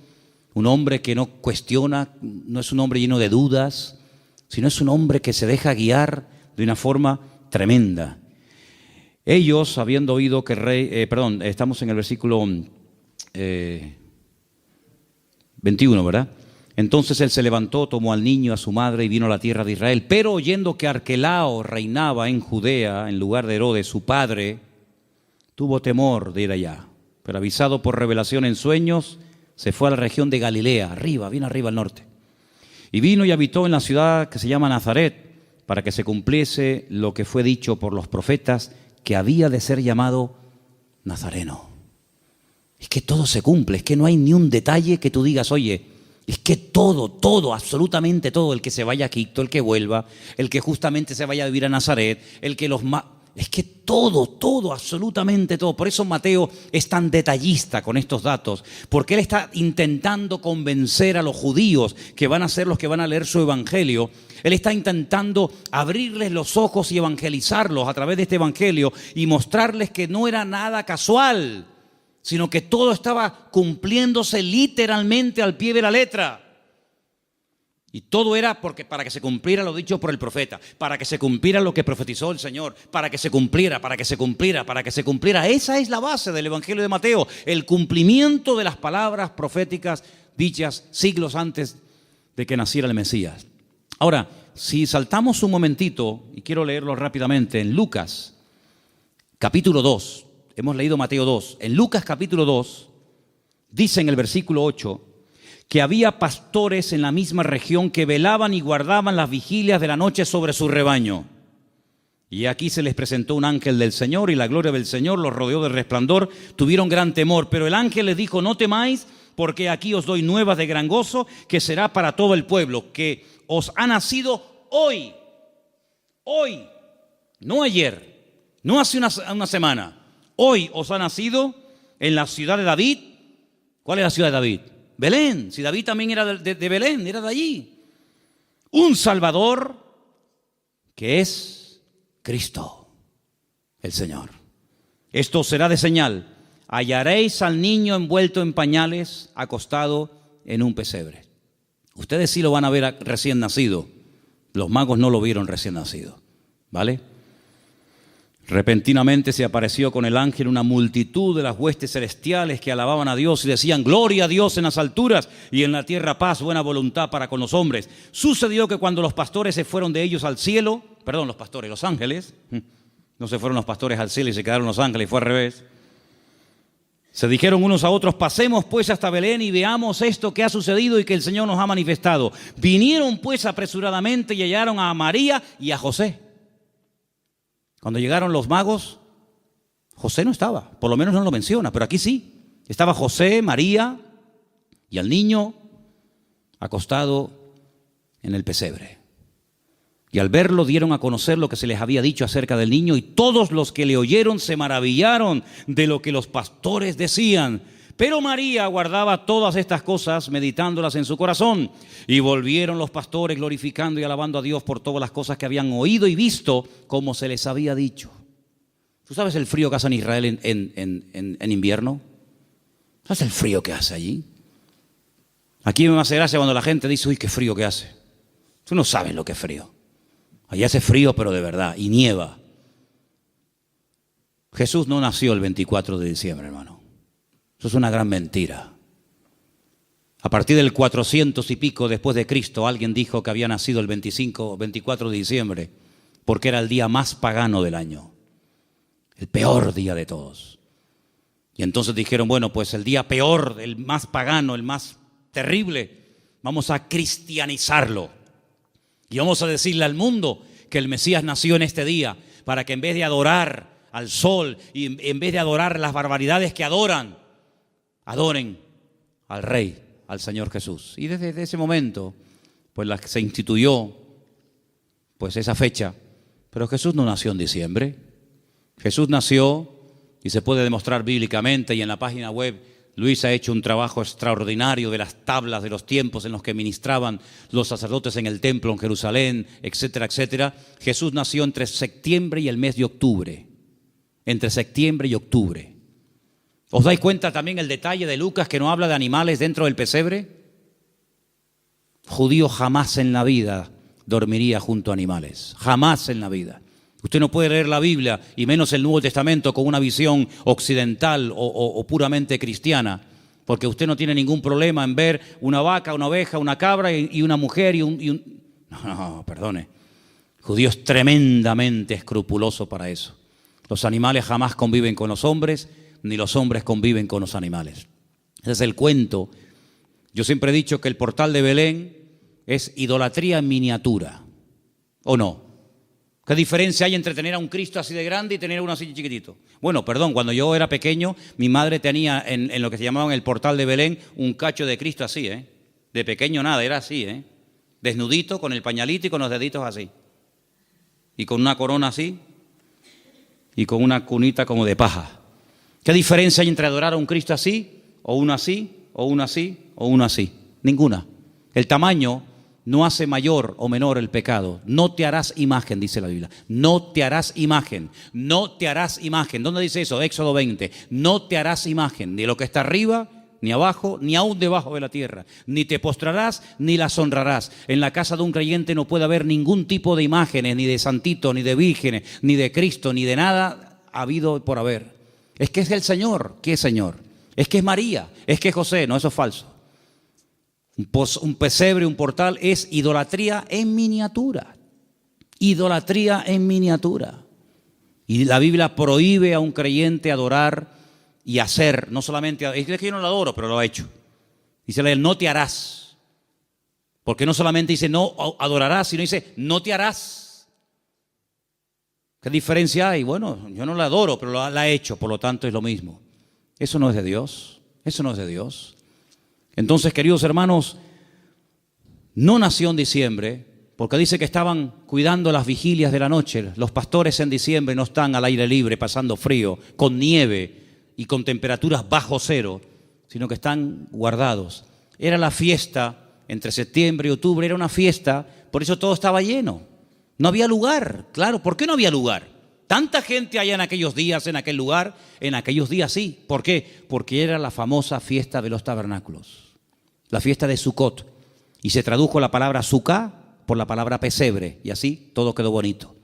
un hombre que no cuestiona, no es un hombre lleno de dudas, sino es un hombre que se deja guiar de una forma tremenda. Ellos, habiendo oído que el rey, estamos en el versículo 21, ¿verdad? Entonces él se levantó, tomó al niño, a su madre y vino a la tierra de Israel. Pero oyendo que Arquelao reinaba en Judea en lugar de Herodes, su padre, tuvo temor de ir allá. Pero avisado por revelación en sueños, se fue a la región de Galilea, bien arriba al norte. Y vino y habitó en la ciudad que se llama Nazaret, para que se cumpliese lo que fue dicho por los profetas, que había de ser llamado Nazareno. Es que todo se cumple, es que no hay ni un detalle que tú digas, oye, es que todo, absolutamente todo, el que se vaya a Egipto, el que vuelva, el que justamente se vaya a vivir a Nazaret, es que todo, absolutamente todo. Por eso Mateo es tan detallista con estos datos, porque él está intentando convencer a los judíos que van a ser los que van a leer su evangelio. Él está intentando abrirles los ojos y evangelizarlos a través de este evangelio y mostrarles que no era nada casual, sino que todo estaba cumpliéndose literalmente al pie de la letra. Y todo era para que se cumpliera lo dicho por el profeta, para que se cumpliera lo que profetizó el Señor, para que se cumpliera. Esa es la base del evangelio de Mateo, el cumplimiento de las palabras proféticas dichas siglos antes de que naciera el Mesías. Ahora, si saltamos un momentito, y quiero leerlo rápidamente, en Lucas, capítulo 2, hemos leído Mateo 2, en Lucas capítulo 2, dice en el versículo 8, que había pastores en la misma región que velaban y guardaban las vigilias de la noche sobre su rebaño. Y aquí se les presentó un ángel del Señor, y la gloria del Señor los rodeó de resplandor, tuvieron gran temor, pero el ángel les dijo, no temáis, porque aquí os doy nuevas de gran gozo, que será para todo el pueblo, que os ha nacido hoy, no ayer, no hace una semana, hoy os ha nacido en la ciudad de David. ¿Cuál es la ciudad de David? Belén. Si David también era de Belén, era de allí. Un Salvador que es Cristo, el Señor. Esto será de señal. Hallaréis al niño envuelto en pañales, acostado en un pesebre. Ustedes sí lo van a ver recién nacido. Los magos no lo vieron recién nacido. ¿Vale? Repentinamente se apareció con el ángel una multitud de las huestes celestiales que alababan a Dios y decían, gloria a Dios en las alturas y en la tierra paz, buena voluntad para con los hombres. Sucedió que cuando los pastores se fueron de ellos al cielo, los ángeles, no se fueron los pastores al cielo y se quedaron los ángeles, fue al revés. Se dijeron unos a otros, pasemos pues hasta Belén y veamos esto que ha sucedido y que el Señor nos ha manifestado. Vinieron pues apresuradamente y hallaron a María y a José. Cuando llegaron los magos, José no estaba, por lo menos no lo menciona, pero aquí sí. Estaba José, María y al niño acostado en el pesebre. Y al verlo dieron a conocer lo que se les había dicho acerca del niño, y todos los que le oyeron se maravillaron de lo que los pastores decían. Pero María guardaba todas estas cosas, meditándolas en su corazón. Y volvieron los pastores glorificando y alabando a Dios por todas las cosas que habían oído y visto, como se les había dicho. ¿Tú sabes el frío que hace en Israel en invierno? ¿Sabes el frío que hace allí? Aquí me hace gracia cuando la gente dice, uy, qué frío que hace. Tú no sabes lo que es frío. Allí hace frío, pero de verdad, y nieva. Jesús no nació el 24 de diciembre, hermano. Eso es una gran mentira. A partir del 400 y pico después de Cristo, alguien dijo que había nacido el 24 de diciembre, porque era el día más pagano del año. El peor día de todos. Y entonces dijeron, bueno, pues el día peor, el más pagano, el más terrible, vamos a cristianizarlo. Y vamos a decirle al mundo que el Mesías nació en este día, para que en vez de adorar al sol y en vez de adorar las barbaridades que adoran, adoren al Rey, al Señor Jesús. Y desde ese momento, pues se instituyó pues esa fecha. Pero Jesús no nació en diciembre. Jesús nació, y se puede demostrar bíblicamente, y en la página web Luis ha hecho un trabajo extraordinario de las tablas de los tiempos en los que ministraban los sacerdotes en el templo en Jerusalén, etcétera, etcétera. Jesús nació entre septiembre y el mes de octubre. Entre septiembre y octubre. ¿Os dais cuenta también el detalle de Lucas, que no habla de animales dentro del pesebre? Judío jamás en la vida dormiría junto a animales. Jamás en la vida. Usted no puede leer la Biblia, y menos el Nuevo Testamento, con una visión occidental o puramente cristiana, porque usted no tiene ningún problema en ver una vaca, una oveja, una cabra y una mujer y un... No, perdone. El judío es tremendamente escrupuloso para eso. Los animales jamás conviven con los hombres, ni los hombres conviven con los animales. Ese es el cuento. Yo siempre he dicho que el portal de Belén es idolatría en miniatura, ¿o no? ¿Qué diferencia hay entre tener a un Cristo así de grande y tener uno así chiquitito? Bueno, perdón, cuando yo era pequeño, mi madre tenía en lo que se llamaba el portal de Belén un cacho de Cristo así, De pequeño nada, era así, Desnudito, con el pañalito y con los deditos así. Y con una corona así, y con una cunita como de paja. ¿Qué diferencia hay entre adorar a un Cristo así, o uno así, o uno así, o uno así? Ninguna. El tamaño no hace mayor o menor el pecado. No te harás imagen, dice la Biblia. No te harás imagen. No te harás imagen. ¿Dónde dice eso? Éxodo 20. No te harás imagen de lo que está arriba, ni abajo, ni aún debajo de la tierra. Ni te postrarás, ni las honrarás. En la casa de un creyente no puede haber ningún tipo de imágenes, ni de santito, ni de vírgenes, ni de Cristo, ni de nada habido por haber. Es que es el Señor. ¿Qué es Señor? Es que es María. Es que es José. No, eso es falso. Un pesebre, un portal, es idolatría en miniatura. Idolatría en miniatura. Y la Biblia prohíbe a un creyente adorar y hacer, no solamente, es que yo no lo adoro, pero lo ha hecho. Dice la Biblia, no te harás. Porque no solamente dice no adorarás, sino dice no te harás. ¿Qué diferencia hay? Bueno, yo no la adoro, pero la ha hecho, por lo tanto es lo mismo. Eso no es de Dios. Eso no es de Dios. Entonces, queridos hermanos, no nació en diciembre, porque dice que estaban cuidando las vigilias de la noche. Los pastores en diciembre no están al aire libre, pasando frío, con nieve y con temperaturas bajo cero, sino que están guardados. Era la fiesta, entre septiembre y octubre, era una fiesta, por eso todo estaba lleno. No había lugar, claro, ¿por qué no había lugar? Tanta gente allá en aquellos días, en aquel lugar, en aquellos días sí. ¿Por qué? Porque era la famosa fiesta de los tabernáculos. La fiesta de Sucot, y se tradujo la palabra Sucá por la palabra pesebre, y así todo quedó bonito.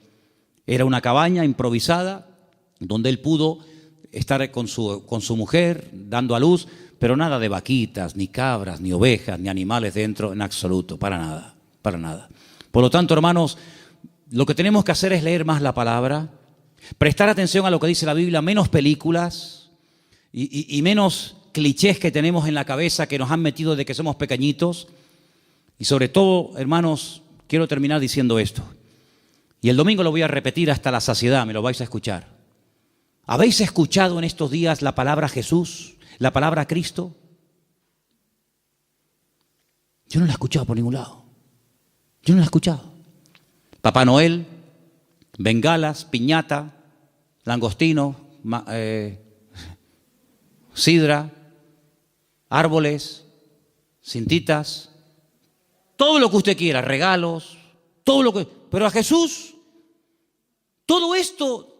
Era una cabaña improvisada donde él pudo estar con su mujer dando a luz, pero nada de vaquitas, ni cabras, ni ovejas, ni animales dentro en absoluto, para nada, para nada. Por lo tanto, hermanos, lo que tenemos que hacer es leer más la palabra, prestar atención a lo que dice la Biblia, menos películas y menos clichés que tenemos en la cabeza que nos han metido de que somos pequeñitos. Y sobre todo, hermanos, quiero terminar diciendo esto. Y el domingo lo voy a repetir hasta la saciedad, me lo vais a escuchar. ¿Habéis escuchado en estos días la palabra Jesús, la palabra Cristo? Yo no la he escuchado por ningún lado. Yo no la he escuchado. Papá Noel, bengalas, piñata, langostino, sidra, árboles, cintitas, todo lo que usted quiera, regalos, todo lo que... Pero a Jesús, todo esto,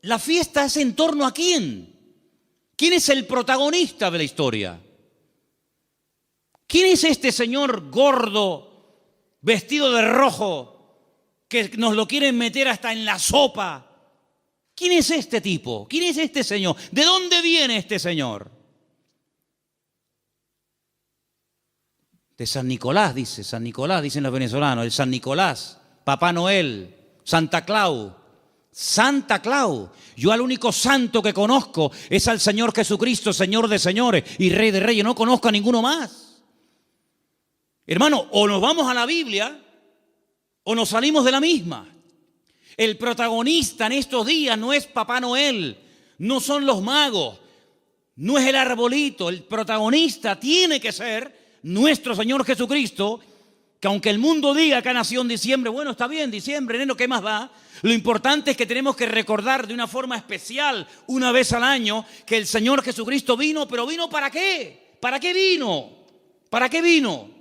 la fiesta es en torno a ¿quién? ¿Quién es el protagonista de la historia? ¿Quién es este señor gordo, vestido de rojo, que nos lo quieren meter hasta en la sopa? ¿Quién es este tipo? ¿Quién es este señor? ¿De dónde viene este señor? De San Nicolás, dicen los venezolanos, el San Nicolás, Papá Noel, Santa Claus. Santa Claus. Yo al único santo que conozco es al Señor Jesucristo, Señor de señores y Rey de reyes. No conozco a ninguno más. Hermano, o nos vamos a la Biblia o nos salimos de la misma. El protagonista en estos días no es Papá Noel, no son los magos, no es el arbolito. El protagonista tiene que ser nuestro Señor Jesucristo, que aunque el mundo diga que ha nacido en diciembre, bueno, está bien, diciembre, enero, ¿qué más da? Lo importante es que tenemos que recordar de una forma especial, una vez al año, que el Señor Jesucristo vino, pero ¿vino para qué? ¿Para qué vino? ¿Para qué vino?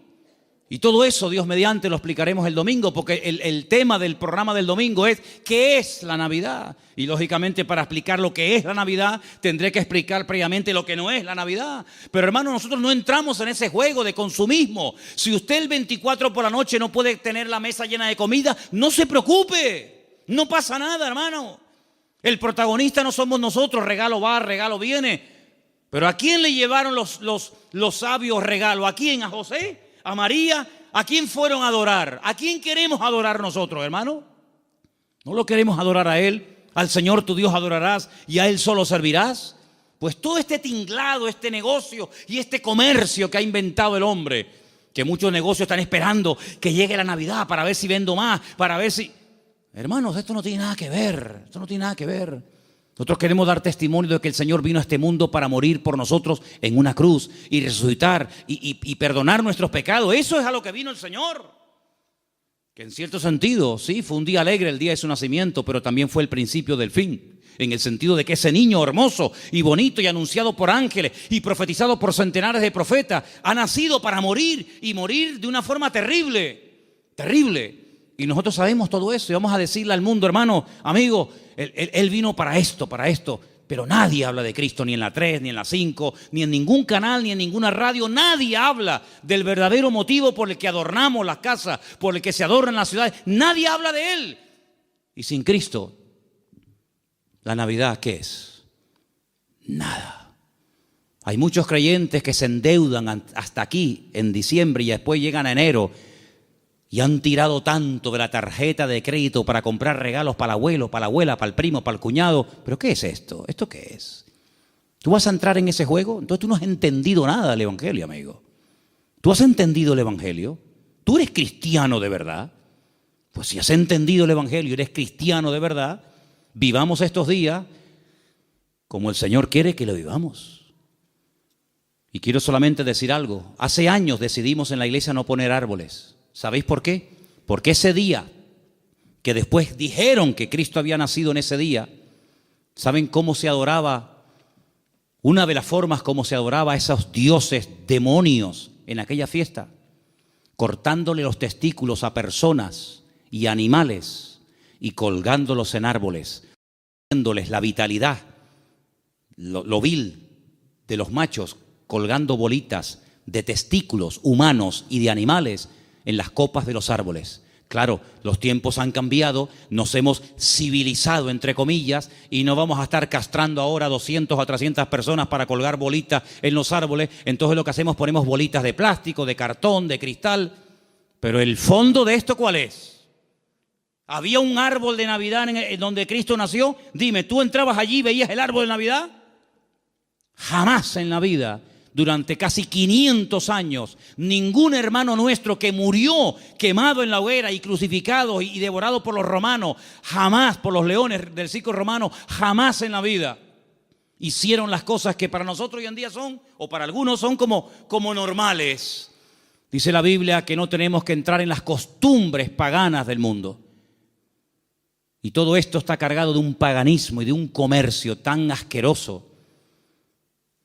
Y todo eso, Dios mediante, lo explicaremos el domingo, porque el tema del programa del domingo es ¿qué es la Navidad? Y lógicamente para explicar lo que es la Navidad, tendré que explicar previamente lo que no es la Navidad. Pero hermano, nosotros no entramos en ese juego de consumismo. Si usted el 24 por la noche no puede tener la mesa llena de comida, no se preocupe, no pasa nada, hermano. El protagonista no somos nosotros, regalo va, regalo viene. Pero ¿a quién le llevaron los sabios regalos? ¿A quién? ¿A José? ¿A María? ¿A quién fueron a adorar? ¿A quién queremos adorar nosotros, hermano? ¿No lo queremos adorar a Él? ¿Al Señor tu Dios adorarás y a Él solo servirás? Pues todo este tinglado, este negocio y este comercio que ha inventado el hombre, que muchos negocios están esperando que llegue la Navidad para ver si vendo más, para ver si... Hermanos, esto no tiene nada que ver, esto no tiene nada que ver. Nosotros queremos dar testimonio de que el Señor vino a este mundo para morir por nosotros en una cruz y resucitar y perdonar nuestros pecados. Eso es a lo que vino el Señor. Que en cierto sentido, sí, fue un día alegre el día de su nacimiento, pero también fue el principio del fin. En el sentido de que ese niño hermoso y bonito y anunciado por ángeles y profetizado por centenares de profetas ha nacido para morir y morir de una forma terrible, terrible. Y nosotros sabemos todo eso y vamos a decirle al mundo, hermano, amigo, él vino para esto, pero nadie habla de Cristo, ni en la 3, ni en la 5, ni en ningún canal, ni en ninguna radio. Nadie habla del verdadero motivo por el que adornamos las casas, por el que se adornan las ciudades. Nadie habla de Él. Y sin Cristo, ¿la Navidad qué es? Nada. Hay muchos creyentes que se endeudan hasta aquí, en diciembre, y después llegan a enero, y han tirado tanto de la tarjeta de crédito para comprar regalos para el abuelo, para la abuela, para el primo, para el cuñado. ¿Pero qué es esto? ¿Esto qué es? ¿Tú vas a entrar en ese juego? Entonces tú no has entendido nada del Evangelio, amigo. ¿Tú has entendido el Evangelio? ¿Tú eres cristiano de verdad? Pues si has entendido el Evangelio y eres cristiano de verdad, vivamos estos días como el Señor quiere que lo vivamos. Y quiero solamente decir algo. Hace años decidimos en la iglesia no poner árboles. ¿Sabéis por qué? Porque ese día, que después dijeron que Cristo había nacido en ese día, ¿saben cómo se adoraba? Una de las formas como se adoraba a esos dioses demonios en aquella fiesta, cortándole los testículos a personas y animales y colgándolos en árboles, dándoles la vitalidad, lo vil de los machos, colgando bolitas de testículos humanos y de animales en las copas de los árboles. Claro, los tiempos han cambiado, nos hemos civilizado, entre comillas, y no vamos a estar castrando ahora a 200 o 300 personas para colgar bolitas en los árboles. Entonces lo que hacemos, ponemos bolitas de plástico, de cartón, de cristal. Pero el fondo de esto, ¿cuál es? ¿Había un árbol de Navidad en donde Cristo nació? Dime, ¿tú entrabas allí y veías el árbol de Navidad? Jamás en la vida. Durante casi 500 años, ningún hermano nuestro que murió quemado en la hoguera y crucificado y devorado por los romanos, jamás por los leones del circo romano, jamás en la vida hicieron las cosas que para nosotros hoy en día son, o para algunos son como normales. Dice la Biblia que no tenemos que entrar en las costumbres paganas del mundo. Y todo esto está cargado de un paganismo y de un comercio tan asqueroso,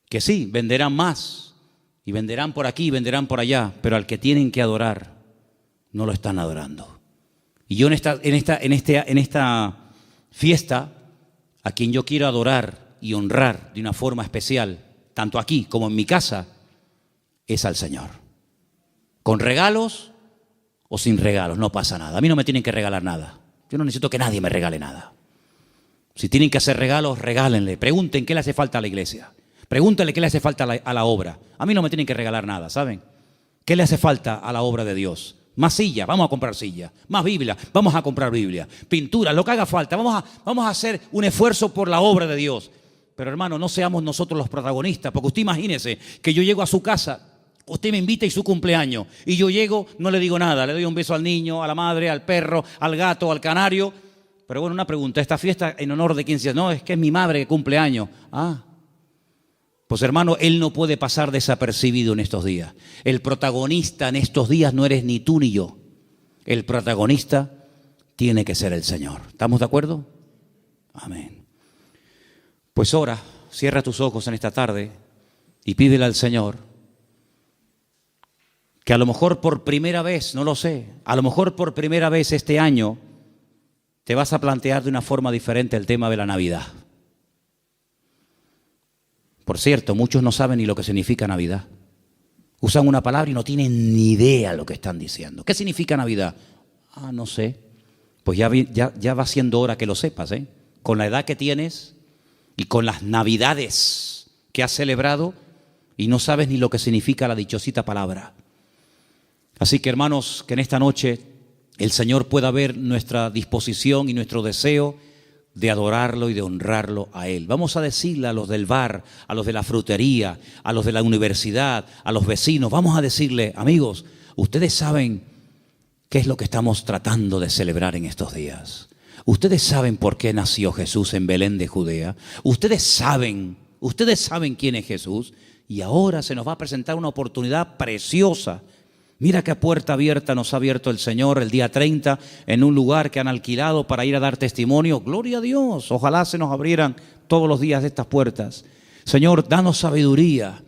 que sí, venderán más y venderán por aquí y venderán por allá, pero al que tienen que adorar no lo están adorando. Y yo en esta fiesta, a quien yo quiero adorar y honrar de una forma especial, tanto aquí como en mi casa, es al Señor. Con regalos o sin regalos, no pasa nada. A mí no me tienen que regalar nada. Yo no necesito que nadie me regale nada. Si tienen que hacer regalos, regálenle. Pregunten qué le hace falta a la iglesia. Pregúntale qué le hace falta a la obra. A mí no me tienen que regalar nada, ¿saben? ¿Qué le hace falta a la obra de Dios? Más silla, vamos a comprar silla. Más Biblia, vamos a comprar Biblia. Pintura, lo que haga falta. Vamos a hacer un esfuerzo por la obra de Dios. Pero hermano, no seamos nosotros los protagonistas, porque usted imagínese que yo llego a su casa, usted me invita y su cumpleaños, y yo llego, no le digo nada, le doy un beso al niño, a la madre, al perro, al gato, al canario. Pero bueno, una pregunta, ¿esta fiesta en honor de quién se hace? No, es que es mi madre que cumple años. Pues hermano, él no puede pasar desapercibido en estos días. El protagonista en estos días no eres ni tú ni yo. El protagonista tiene que ser el Señor. ¿Estamos de acuerdo? Amén. Pues ora, cierra tus ojos en esta tarde y pídele al Señor que a lo mejor por primera vez, no lo sé, a lo mejor por primera vez este año te vas a plantear de una forma diferente el tema de la Navidad. Por cierto, muchos no saben ni lo que significa Navidad. Usan una palabra y no tienen ni idea lo que están diciendo. ¿Qué significa Navidad? No sé. Pues ya va siendo hora que lo sepas, ¿eh? Con la edad que tienes y con las Navidades que has celebrado y no sabes ni lo que significa la dichosita palabra. Así que hermanos, que en esta noche el Señor pueda ver nuestra disposición y nuestro deseo de adorarlo y de honrarlo a Él. Vamos a decirle a los del bar, a los de la frutería, a los de la universidad, a los vecinos, vamos a decirle, amigos, ustedes saben qué es lo que estamos tratando de celebrar en estos días. Ustedes saben por qué nació Jesús en Belén de Judea. Ustedes saben quién es Jesús. Y ahora se nos va a presentar una oportunidad preciosa. Mira qué puerta abierta nos ha abierto el Señor el día 30 en un lugar que han alquilado para ir a dar testimonio. Gloria a Dios, ojalá se nos abrieran todos los días estas puertas. Señor, danos sabiduría.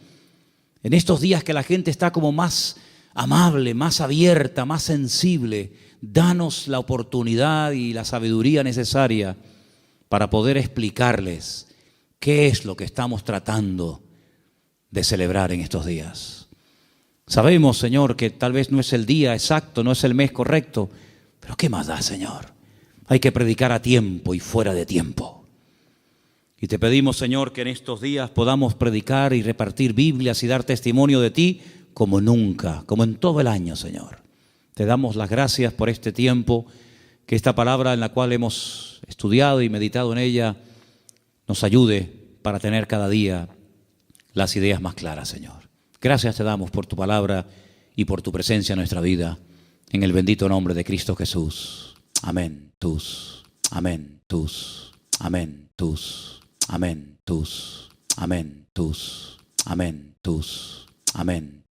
En estos días que la gente está como más amable, más abierta, más sensible, danos la oportunidad y la sabiduría necesaria para poder explicarles qué es lo que estamos tratando de celebrar en estos días. Sabemos, Señor, que tal vez no es el día exacto, no es el mes correcto, pero ¿qué más da, Señor? Hay que predicar a tiempo y fuera de tiempo. Y te pedimos, Señor, que en estos días podamos predicar y repartir Biblias y dar testimonio de ti como nunca, como en todo el año, Señor. Te damos las gracias por este tiempo, que esta palabra en la cual hemos estudiado y meditado en ella nos ayude para tener cada día las ideas más claras, Señor. Gracias te damos por tu palabra y por tu presencia en nuestra vida. En el bendito nombre de Cristo Jesús. Amén. Amén. Amén. Amén. Amén. Amén.